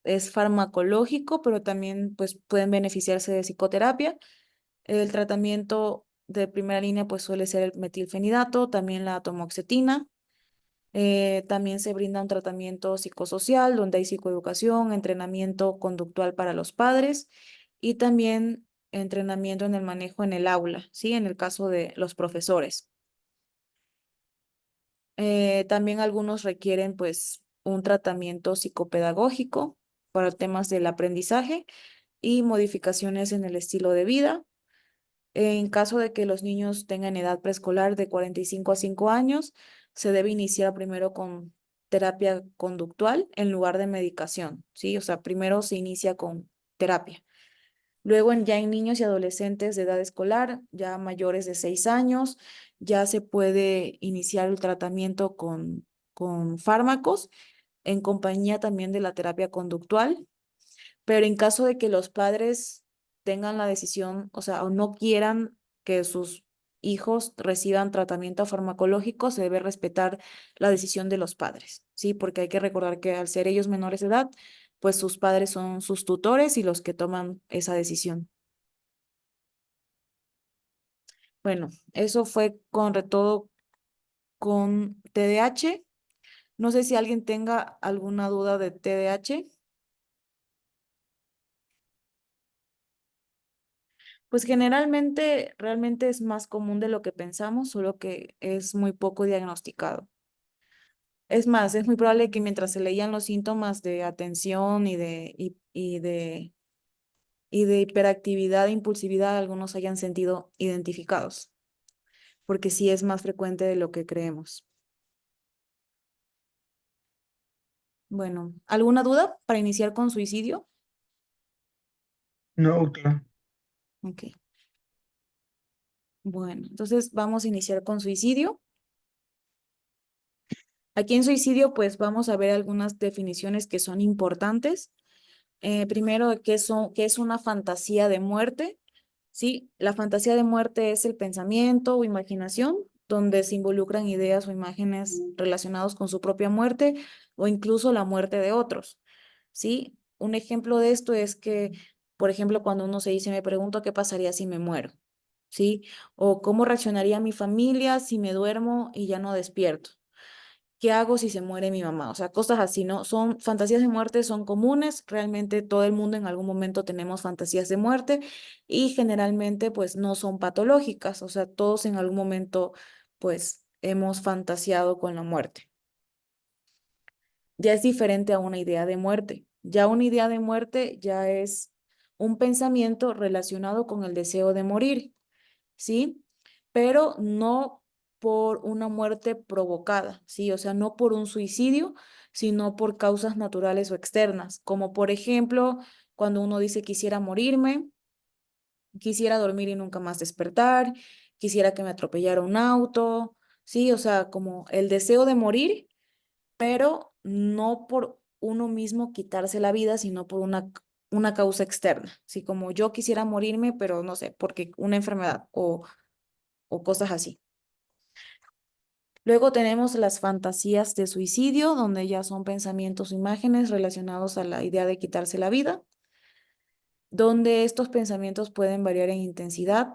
es farmacológico, pero también pues pueden beneficiarse de psicoterapia. El tratamiento de primera línea pues suele ser el metilfenidato, también la atomoxetina. También se brinda un tratamiento psicosocial donde hay psicoeducación, entrenamiento conductual para los padres y también entrenamiento en el manejo en el aula, ¿sí? En el caso de los profesores. También algunos requieren pues un tratamiento psicopedagógico para temas del aprendizaje y modificaciones en el estilo de vida. En caso de que los niños tengan edad preescolar de 45 a 5 años, se debe iniciar primero con terapia conductual en lugar de medicación, ¿sí? O sea, primero se inicia con terapia. Luego, ya en niños y adolescentes de edad escolar, ya mayores de 6 años, ya se puede iniciar el tratamiento con fármacos en compañía también de la terapia conductual, pero en caso de que los padres tengan la decisión, o sea, o no quieran que sus hijos reciban tratamiento farmacológico, se debe respetar la decisión de los padres, ¿sí? Porque hay que recordar que al ser ellos menores de edad, pues sus padres son sus tutores y los que toman esa decisión. Bueno, eso fue todo con TDAH. No sé si alguien tenga alguna duda de TDAH. Pues generalmente realmente es más común de lo que pensamos, solo que es muy poco diagnosticado. Es más, es muy probable que mientras se leían los síntomas de atención y de hiperactividad e impulsividad, algunos hayan sentido identificados, porque sí es más frecuente de lo que creemos. Bueno, ¿alguna duda para iniciar con suicidio? No, doctora. Ok. Bueno, entonces vamos a iniciar con suicidio. Aquí en suicidio, pues vamos a ver algunas definiciones que son importantes. Primero, qué es una fantasía de muerte? ¿Sí? La fantasía de muerte es el pensamiento o imaginación donde se involucran ideas o imágenes relacionados con su propia muerte o incluso la muerte de otros. ¿Sí? Un ejemplo de esto es que, por ejemplo, cuando uno se dice, me pregunto qué pasaría si me muero. ¿Sí? O cómo reaccionaría mi familia si me duermo y ya no despierto. ¿Qué hago si se muere mi mamá? O sea, cosas así, ¿no? Son fantasías de muerte, son comunes, realmente todo el mundo en algún momento tenemos fantasías de muerte y generalmente pues no son patológicas, o sea, todos en algún momento pues hemos fantaseado con la muerte. Ya es diferente a una idea de muerte. Ya una idea de muerte ya es un pensamiento relacionado con el deseo de morir. ¿Sí? Pero no por una muerte provocada, ¿sí? O sea, no por un suicidio, sino por causas naturales o externas, como por ejemplo, cuando uno dice quisiera morirme, quisiera dormir y nunca más despertar, quisiera que me atropellara un auto, ¿sí? O sea, como el deseo de morir, pero no por uno mismo quitarse la vida, sino por una causa externa, ¿sí? Como yo quisiera morirme, pero no sé, porque una enfermedad o cosas así. Luego tenemos las fantasías de suicidio, donde ya son pensamientos o imágenes relacionados a la idea de quitarse la vida, donde estos pensamientos pueden variar en intensidad,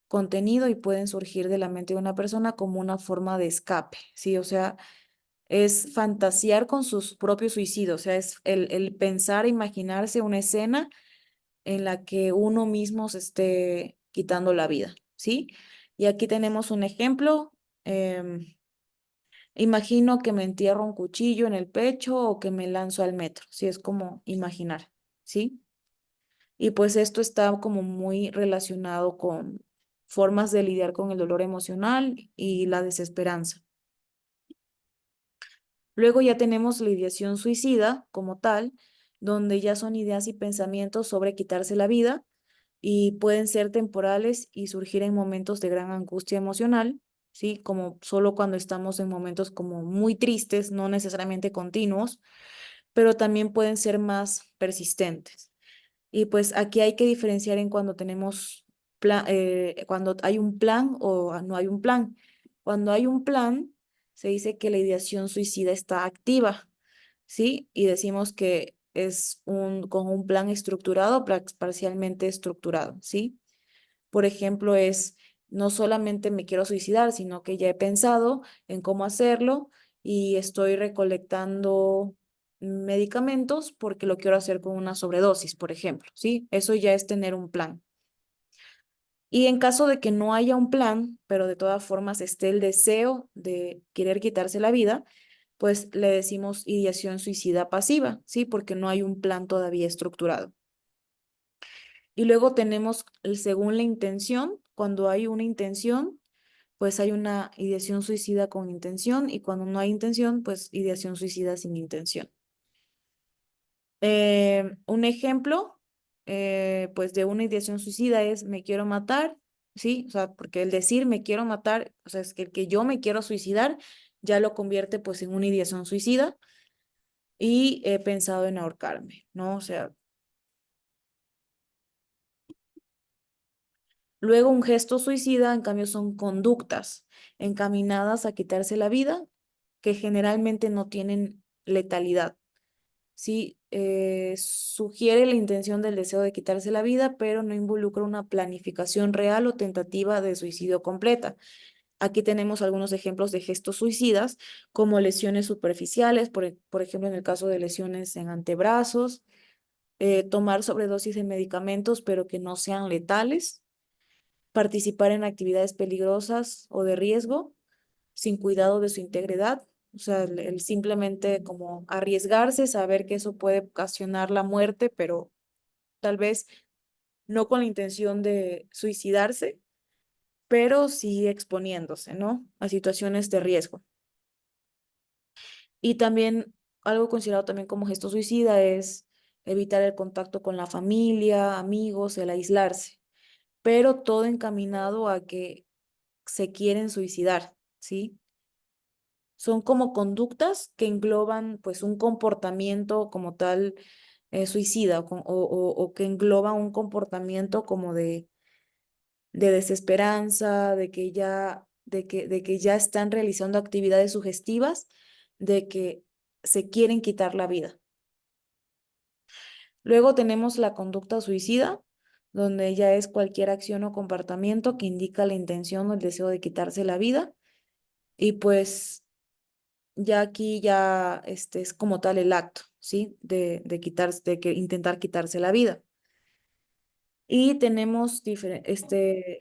contenido y pueden surgir de la mente de una persona como una forma de escape, ¿sí? O sea, es fantasear con sus propios suicidios, o sea, es el pensar, imaginarse una escena en la que uno mismo se esté quitando la vida, ¿sí? Y aquí tenemos un ejemplo. Imagino que me entierro un cuchillo en el pecho o que me lanzo al metro, si es como imaginar, ¿sí? Y pues esto está como muy relacionado con formas de lidiar con el dolor emocional y la desesperanza. Luego ya tenemos la ideación suicida como tal, donde ya son ideas y pensamientos sobre quitarse la vida y pueden ser temporales y surgir en momentos de gran angustia emocional, ¿sí? Como solo cuando estamos en momentos como muy tristes, no necesariamente continuos, pero también pueden ser más persistentes. Y pues aquí hay que diferenciar en cuando tenemos cuando hay un plan o no hay un plan. Cuando hay un plan, se dice que la ideación suicida está activa, ¿sí? Y decimos que es con un plan estructurado, parcialmente estructurado, ¿sí? Por ejemplo, es no solamente me quiero suicidar, sino que ya he pensado en cómo hacerlo y estoy recolectando medicamentos porque lo quiero hacer con una sobredosis, por ejemplo, ¿sí? Eso ya es tener un plan. Y en caso de que no haya un plan, pero de todas formas esté el deseo de querer quitarse la vida, pues le decimos ideación suicida pasiva, ¿sí? Porque no hay un plan todavía estructurado. Y luego tenemos el según la intención. Cuando hay una intención, pues hay una ideación suicida con intención, y cuando no hay intención, pues ideación suicida sin intención. Un ejemplo, pues de una ideación suicida es me quiero matar, ¿sí? O sea, porque el decir me quiero matar, o sea, es que el que yo me quiero suicidar ya lo convierte pues en una ideación suicida, y he pensado en ahorcarme, ¿no? O sea, luego un gesto suicida, en cambio, son conductas encaminadas a quitarse la vida que generalmente no tienen letalidad. Sí, sugiere la intención del deseo de quitarse la vida, pero no involucra una planificación real o tentativa de suicidio completa. Aquí tenemos algunos ejemplos de gestos suicidas, como lesiones superficiales, por ejemplo, en el caso de lesiones en antebrazos, tomar sobredosis de medicamentos, pero que no sean letales, participar en actividades peligrosas o de riesgo, sin cuidado de su integridad. O sea, el simplemente como arriesgarse, saber que eso puede ocasionar la muerte, pero tal vez no con la intención de suicidarse, pero sí exponiéndose, ¿no? A situaciones de riesgo. Y también algo considerado también como gesto suicida es evitar el contacto con la familia, amigos, el aislarse, pero todo encaminado a que se quieren suicidar, ¿sí? Son como conductas que engloban pues un comportamiento como tal suicida, o que engloban un comportamiento como de desesperanza, de que ya están realizando actividades sugestivas, de que se quieren quitar la vida. Luego tenemos la conducta suicida, donde ya es cualquier acción o comportamiento que indica la intención o el deseo de quitarse la vida. Y pues ya aquí ya es como tal el acto, ¿sí? De quitarse, intentar quitarse la vida. Y tenemos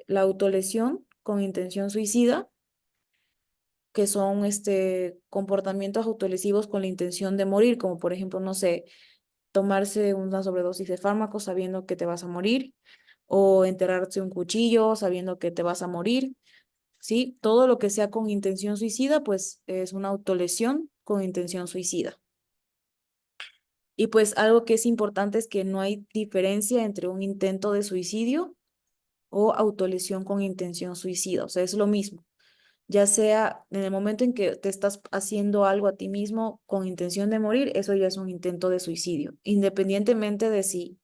la autolesión con intención suicida, que son comportamientos autolesivos con la intención de morir, como por ejemplo, no sé, tomarse una sobredosis de fármacos sabiendo que te vas a morir, o enterrarse un cuchillo sabiendo que te vas a morir, ¿sí? Todo lo que sea con intención suicida, pues es una autolesión con intención suicida. Y pues algo que es importante es que no hay diferencia entre un intento de suicidio o autolesión con intención suicida. O sea, es lo mismo. Ya sea en el momento en que te estás haciendo algo a ti mismo con intención de morir, eso ya es un intento de suicidio, independientemente de si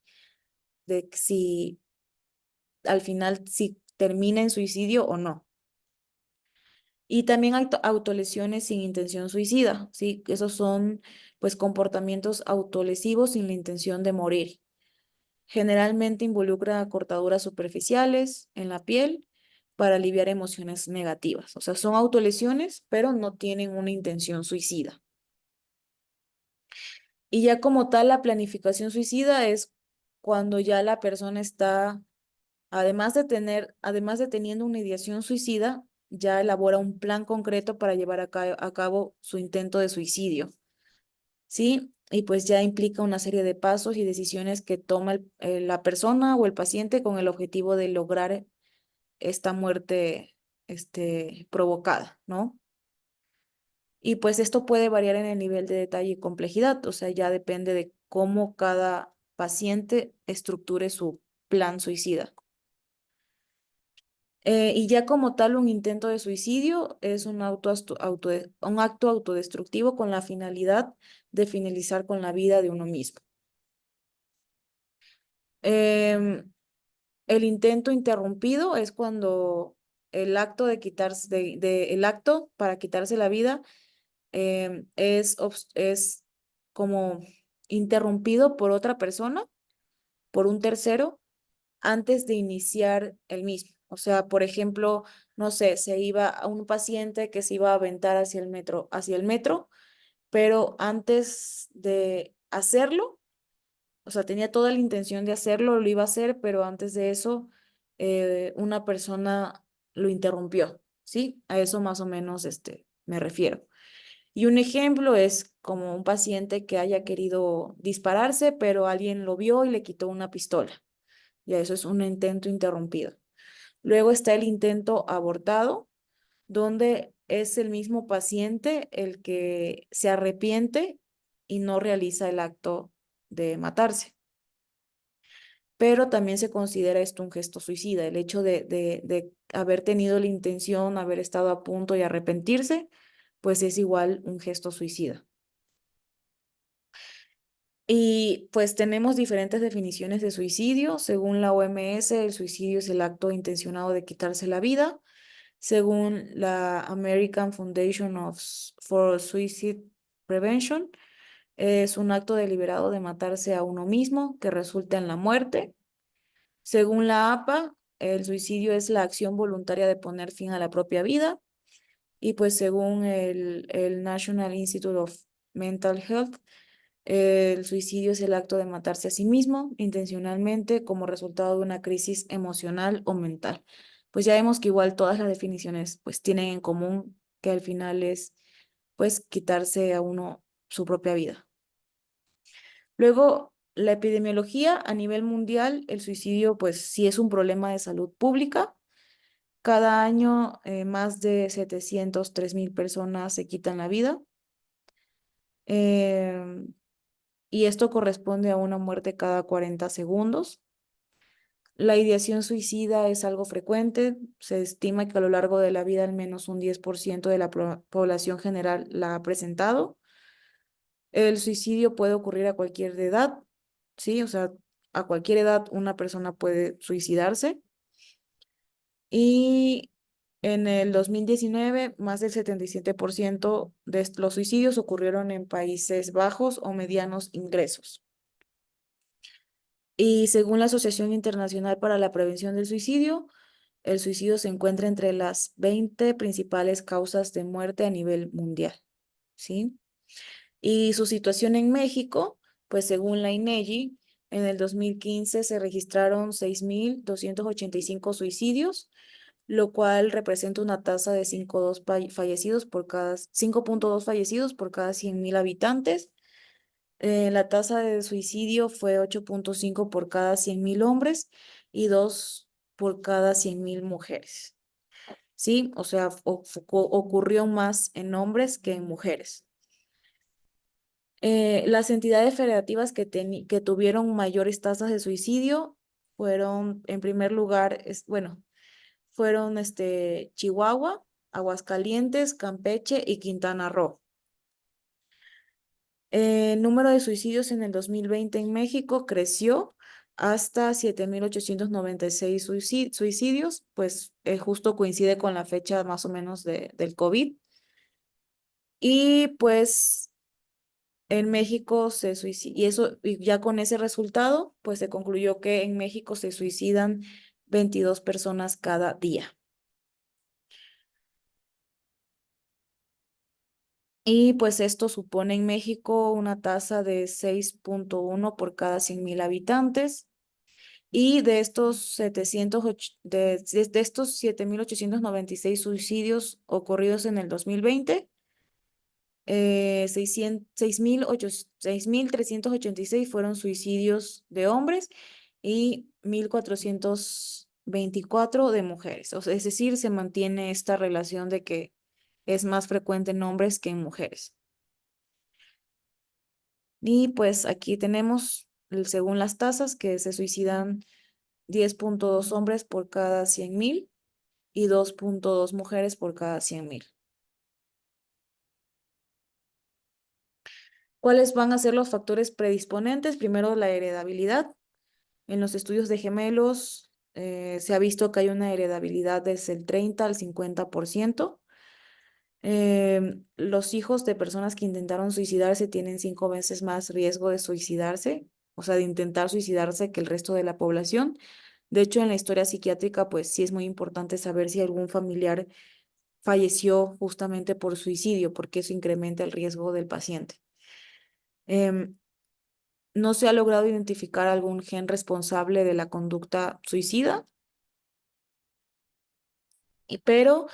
al final si termina en suicidio o no. Y también hay autolesiones sin intención suicida, ¿sí? Esos son pues comportamientos autolesivos sin la intención de morir. Generalmente involucra cortaduras superficiales en la piel para aliviar emociones negativas. O sea, son autolesiones, pero no tienen una intención suicida. Y ya como tal, la planificación suicida es cuando ya la persona está, además de teniendo una ideación suicida, ya elabora un plan concreto para llevar a cabo su intento de suicidio. ¿Sí? Y pues ya implica una serie de pasos y decisiones que toma la persona o el paciente con el objetivo de lograr esta muerte provocada, ¿no? Y pues esto puede variar en el nivel de detalle y complejidad, o sea, ya depende de cómo cada paciente estructure su plan suicida. Y ya como tal, un intento de suicidio es un un acto autodestructivo con la finalidad de finalizar con la vida de uno mismo. Em, el intento interrumpido es cuando el acto de quitarse, el acto para quitarse la vida es como interrumpido por otra persona, por un tercero, antes de iniciar el mismo. O sea, por ejemplo, no sé, se iba a un paciente que se iba a aventar hacia el metro, pero antes de hacerlo, o sea, tenía toda la intención de hacerlo, lo iba a hacer, pero antes de eso, una persona lo interrumpió, ¿sí? A eso más o menos me refiero. Y un ejemplo es como un paciente que haya querido dispararse, pero alguien lo vio y le quitó una pistola. Ya eso es un intento interrumpido. Luego está el intento abortado, donde es el mismo paciente el que se arrepiente y no realiza el acto de matarse. Pero también se considera esto un gesto suicida, el hecho de haber tenido la intención, haber estado a punto y arrepentirse, pues es igual un gesto suicida. Y pues tenemos diferentes definiciones de suicidio. Según la OMS, el suicidio es el acto intencionado de quitarse la vida. Según la American Foundation for Suicide Prevention, es un acto deliberado de matarse a uno mismo que resulta en la muerte. Según la APA, el suicidio es la acción voluntaria de poner fin a la propia vida. Y pues según el National Institute of Mental Health, el suicidio es el acto de matarse a sí mismo intencionalmente como resultado de una crisis emocional o mental. Pues ya vemos que igual todas las definiciones pues tienen en común que al final es pues quitarse a uno su propia vida. Luego, la epidemiología a nivel mundial, el suicidio pues sí es un problema de salud pública. Cada año más de 703,000 personas se quitan la vida. Em, y esto corresponde a una muerte cada 40 segundos. La ideación suicida es algo frecuente. Se estima que a lo largo de la vida al menos un 10% de la población general la ha presentado. El suicidio puede ocurrir a cualquier edad, ¿sí? O sea, a cualquier edad una persona puede suicidarse. Y en el 2019, más del 77% de los suicidios ocurrieron en países bajos o medianos ingresos. Y según la Asociación Internacional para la Prevención del Suicidio, el suicidio se encuentra entre las 20 principales causas de muerte a nivel mundial, ¿sí? Y su situación en México, pues según la INEGI, en el 2015 se registraron 6,285 suicidios, lo cual representa una tasa de 5,2 fallecidos por cada 100,000 habitantes. La tasa de suicidio fue 8,5 por cada 100,000 hombres y 2 por cada 100,000 mujeres. ¿Sí? O sea, ocurrió más en hombres que en mujeres. Las entidades federativas que tuvieron mayores tasas de suicidio fueron, en primer lugar, bueno, fueron Chihuahua, Aguascalientes, Campeche y Quintana Roo. El número de suicidios en el 2020 en México creció hasta 7,896 suicidios, pues justo coincide con la fecha más o menos del COVID. Y pues en México se suicida, y ya con ese resultado, pues se concluyó que en México se suicidan 22 personas cada día. Y pues esto supone en México una tasa de 6,1 por cada 100,000 habitantes. Y de estos 7,896 suicidios ocurridos en el 2020, 6,386 fueron suicidios de hombres y 1,424 de mujeres. O sea, es decir, se mantiene esta relación de que es más frecuente en hombres que en mujeres. Y pues aquí tenemos, según las tasas, que se suicidan 10,2 hombres por cada 100,000 y 2,2 mujeres por cada 100,000. ¿Cuáles van a ser los factores predisponentes? Primero, la heredabilidad. En los estudios de gemelos se ha visto que hay una heredabilidad desde el 30 al 50%. Los hijos de personas que intentaron suicidarse tienen 5 veces más riesgo de suicidarse, o sea, de intentar suicidarse que el resto de la población. De hecho, en la historia psiquiátrica, pues sí es muy importante saber si algún familiar falleció justamente por suicidio, porque eso incrementa el riesgo del paciente. Em, no se ha logrado identificar algún gen responsable de la conducta suicida, pero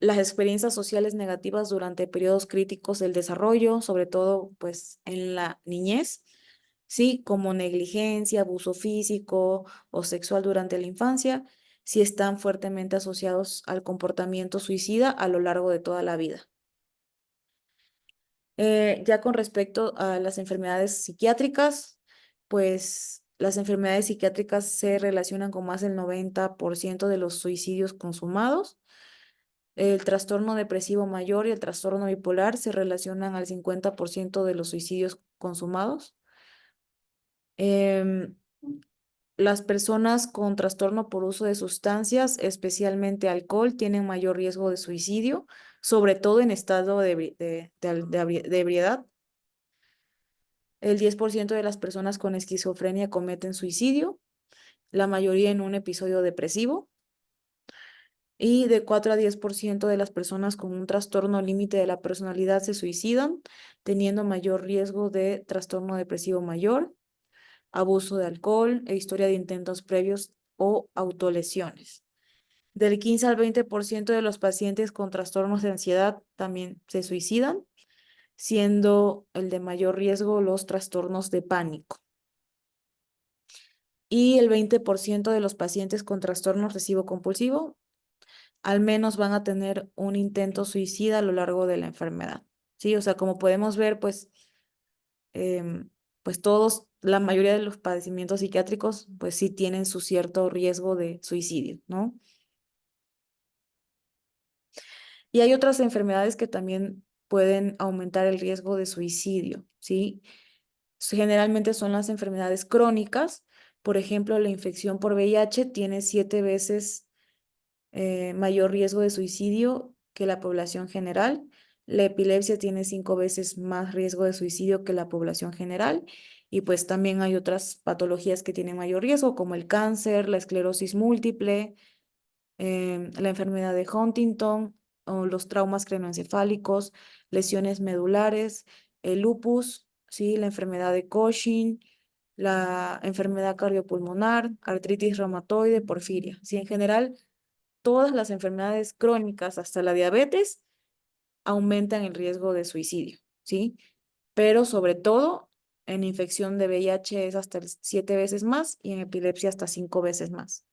las experiencias sociales negativas durante periodos críticos del desarrollo, sobre todo pues en la niñez, sí, como negligencia, abuso físico o sexual durante la infancia, sí están fuertemente asociados al comportamiento suicida a lo largo de toda la vida. Ya con respecto a las enfermedades psiquiátricas, pues las enfermedades psiquiátricas se relacionan con más del 90% de los suicidios consumados. El trastorno depresivo mayor y el trastorno bipolar se relacionan al 50% de los suicidios consumados. Em, las personas con trastorno por uso de sustancias, especialmente alcohol, tienen mayor riesgo de suicidio, sobre todo en estado de ebriedad. El 10% de las personas con esquizofrenia cometen suicidio, la mayoría en un episodio depresivo. Y de 4 a 10% de las personas con un trastorno límite de la personalidad se suicidan, teniendo mayor riesgo de trastorno depresivo mayor, abuso de alcohol e historia de intentos previos o autolesiones. Del 15 al 20% de los pacientes con trastornos de ansiedad también se suicidan, siendo el de mayor riesgo los trastornos de pánico. Y el 20% de los pacientes con trastorno obsesivo-compulsivo al menos van a tener un intento suicida a lo largo de la enfermedad. Sí, o sea, como podemos ver, em, pues todos, la mayoría de los padecimientos psiquiátricos, pues sí tienen su cierto riesgo de suicidio, ¿no? Y hay otras enfermedades que también pueden aumentar el riesgo de suicidio, ¿sí? Generalmente son las enfermedades crónicas. Por ejemplo, la infección por VIH tiene 7 veces mayor riesgo de suicidio que la población general. La epilepsia tiene 5 veces más riesgo de suicidio que la población general. Y pues también hay otras patologías que tienen mayor riesgo, como el cáncer, la esclerosis múltiple, la enfermedad de Huntington o los traumas craneoencefálicos, lesiones medulares, el lupus, ¿sí? La enfermedad de Cushing, la enfermedad cardiopulmonar, artritis reumatoide, porfiria. Sí, en general, todas las enfermedades crónicas, hasta la diabetes, aumentan el riesgo de suicidio, ¿sí? Pero sobre todo en infección de VIH es hasta 7 veces más y en epilepsia hasta 5 veces más.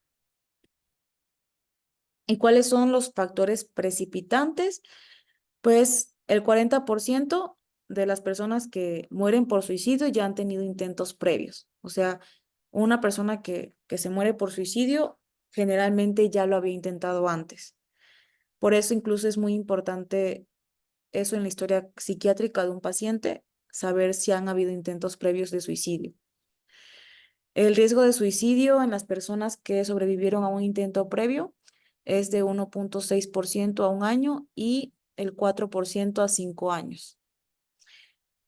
¿Y cuáles son los factores precipitantes? Pues el 40% de las personas que mueren por suicidio ya han tenido intentos previos. O sea, una persona que se muere por suicidio generalmente ya lo había intentado antes. Por eso incluso es muy importante eso en la historia psiquiátrica de un paciente, saber si han habido intentos previos de suicidio. El riesgo de suicidio en las personas que sobrevivieron a un intento previo es de 1.6% a un año y el 4% a 5 años.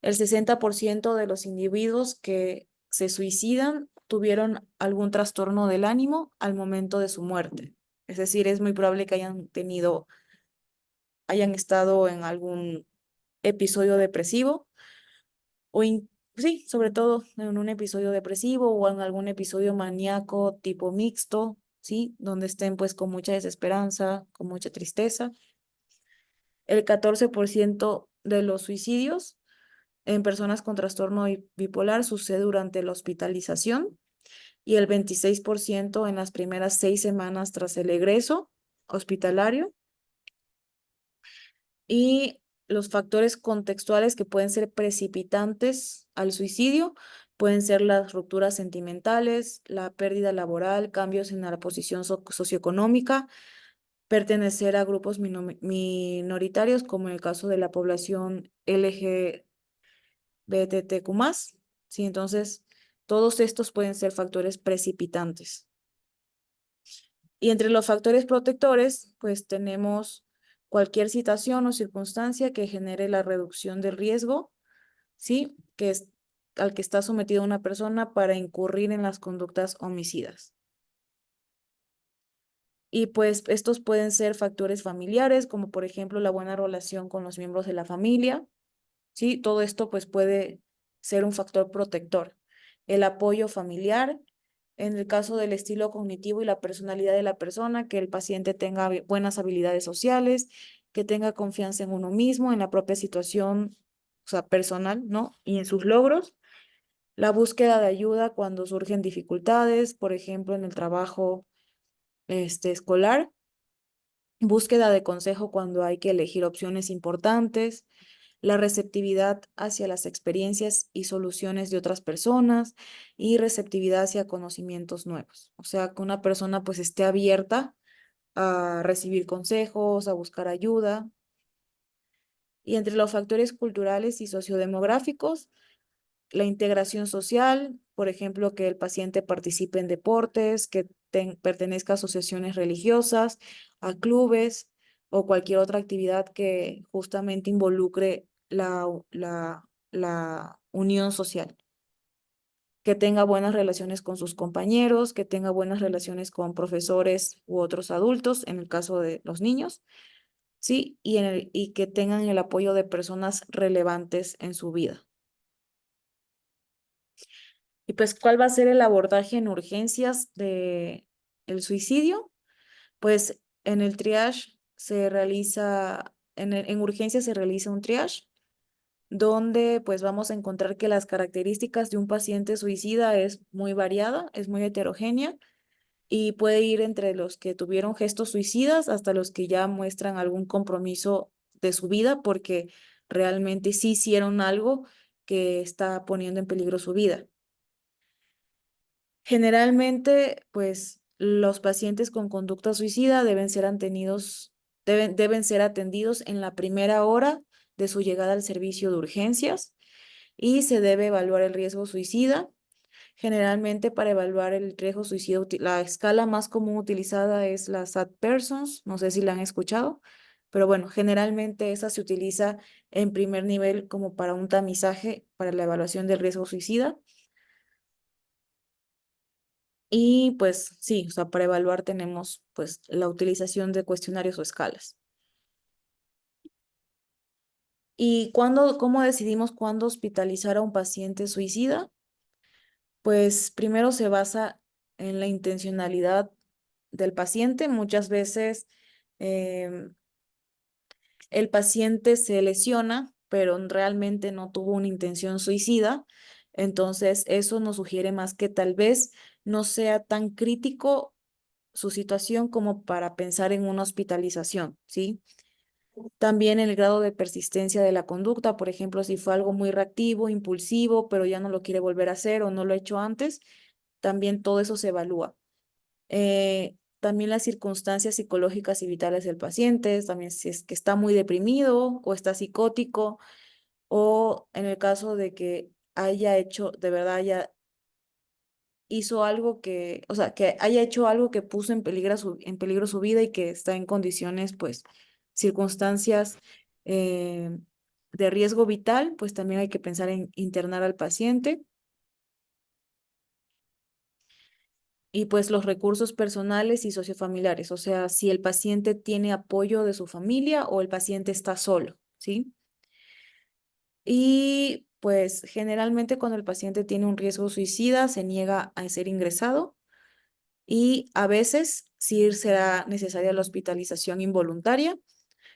El 60% de los individuos que se suicidan tuvieron algún trastorno del ánimo al momento de su muerte. Es decir, es muy probable que hayan estado en algún episodio depresivo sí, sobre todo en un episodio depresivo o en algún episodio maníaco tipo mixto, ¿sí? Donde estén pues con mucha desesperanza, con mucha tristeza. El 14% de los suicidios en personas con trastorno bipolar sucede durante la hospitalización y el 26% en las primeras 6 semanas tras el egreso hospitalario. Y los factores contextuales que pueden ser precipitantes al suicidio pueden ser las rupturas sentimentales, la pérdida laboral, cambios en la posición socioeconómica, pertenecer a grupos minoritarios, como en el caso de la población LGBTQ+. Sí, entonces, todos estos pueden ser factores precipitantes. Y entre los factores protectores, pues tenemos cualquier situación o circunstancia que genere la reducción del riesgo, ¿sí? Al que está sometida una persona para incurrir en las conductas homicidas. Y pues estos pueden ser factores familiares, como por ejemplo la buena relación con los miembros de la familia, ¿sí? Todo esto pues puede ser un factor protector. El apoyo familiar, en el caso del estilo cognitivo y la personalidad de la persona, que el paciente tenga buenas habilidades sociales, que tenga confianza en uno mismo, en la propia situación, o sea, personal, ¿no? Y en sus logros. La búsqueda de ayuda cuando surgen dificultades, por ejemplo, en el trabajo escolar. Búsqueda de consejo cuando hay que elegir opciones importantes, la receptividad hacia las experiencias y soluciones de otras personas y receptividad hacia conocimientos nuevos. O sea, que una persona pues esté abierta a recibir consejos, a buscar ayuda. Y entre los factores culturales y sociodemográficos, la integración social, por ejemplo, que el paciente participe en deportes, que pertenezca a asociaciones religiosas, a clubes o cualquier otra actividad que justamente involucre la unión social, que tenga buenas relaciones con sus compañeros, que tenga buenas relaciones con profesores u otros adultos, en el caso de los niños, ¿sí? Y que tengan el apoyo de personas relevantes en su vida. Y pues, ¿cuál va a ser el abordaje en urgencias de el suicidio? Pues en el triage se realiza, en urgencias se realiza un triage donde pues vamos a encontrar que las características de un paciente suicida es muy variada, es muy heterogénea y puede ir entre los que tuvieron gestos suicidas hasta los que ya muestran algún compromiso de su vida porque realmente sí hicieron algo que está poniendo en peligro su vida. Generalmente, pues los pacientes con conducta suicida deben ser atendidos en la primera hora de su llegada al servicio de urgencias y se debe evaluar el riesgo suicida. Generalmente para evaluar el riesgo suicida, la escala más común utilizada es la SAT Persons, no sé si la han escuchado, pero bueno, generalmente esa se utiliza en primer nivel como para un tamizaje para la evaluación del riesgo suicida. Y pues sí, o sea, para evaluar tenemos pues la utilización de cuestionarios o escalas. ¿Y cómo decidimos cuándo hospitalizar a un paciente suicida? Pues primero se basa en la intencionalidad del paciente. Muchas veces em, el paciente se lesiona, pero realmente no tuvo una intención suicida. Entonces, eso nos sugiere más que tal vez no sea tan crítico su situación como para pensar en una hospitalización, ¿sí? También el grado de persistencia de la conducta, por ejemplo, si fue algo muy reactivo, impulsivo, pero ya no lo quiere volver a hacer o no lo ha hecho antes, también todo eso se evalúa. También las circunstancias psicológicas y vitales del paciente, también si es que está muy deprimido o está psicótico, o en el caso de que haya hecho, de verdad hizo algo que, o sea, que haya hecho algo que puso en peligro su vida y que está en condiciones, pues, circunstancias eh, de riesgo vital, pues también hay que pensar en internar al paciente. Y pues los recursos personales y sociofamiliares, o sea, si el paciente tiene apoyo de su familia o el paciente está solo, ¿sí? Y pues generalmente cuando el paciente tiene un riesgo suicida, se niega a ser ingresado y a veces sí será necesaria la hospitalización involuntaria.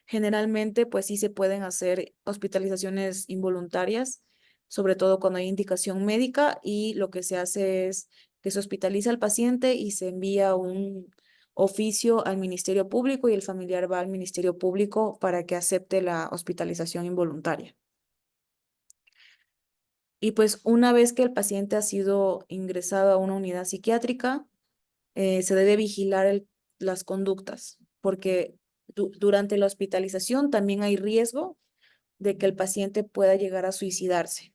Generalmente, pues sí se pueden hacer hospitalizaciones involuntarias, sobre todo cuando hay indicación médica y lo que se hace es que se hospitaliza al paciente y se envía un oficio al Ministerio Público y el familiar va al Ministerio Público para que acepte la hospitalización involuntaria. Y pues una vez que el paciente ha sido ingresado a una unidad psiquiátrica, se debe vigilar las conductas, porque durante la hospitalización también hay riesgo de que el paciente pueda llegar a suicidarse.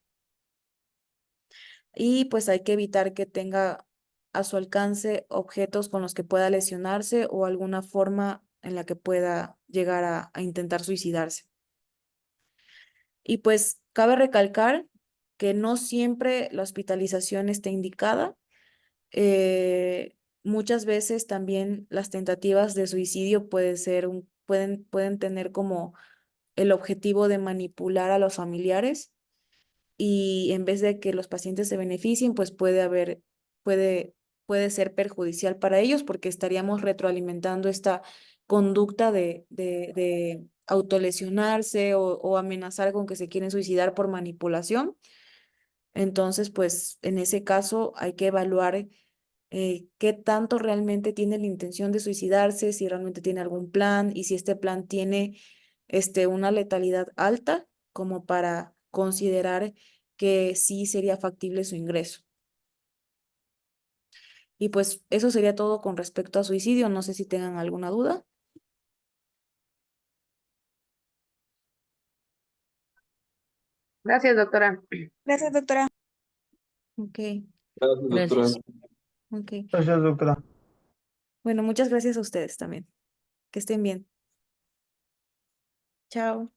Y pues hay que evitar que tenga a su alcance objetos con los que pueda lesionarse o alguna forma en la que pueda llegar a intentar suicidarse. Y pues cabe recalcar que no siempre la hospitalización está indicada. Muchas veces también las tentativas de suicidio pueden tener como el objetivo de manipular a los familiares y en vez de que los pacientes se beneficien, pues puede, puede ser perjudicial para ellos porque estaríamos retroalimentando esta conducta de autolesionarse o amenazar con que se quieren suicidar por manipulación. Entonces, pues en ese caso hay que evaluar qué tanto realmente tiene la intención de suicidarse, si realmente tiene algún plan y si este plan tiene una letalidad alta como para considerar que sí sería factible su ingreso. Y pues eso sería todo con respecto a suicidio. No sé si tengan alguna duda. Gracias, doctora. Gracias, doctora. Ok, Gracias, doctora. Gracias. ok. Gracias, doctora. Bueno, muchas gracias a ustedes también. Que estén bien. Chao.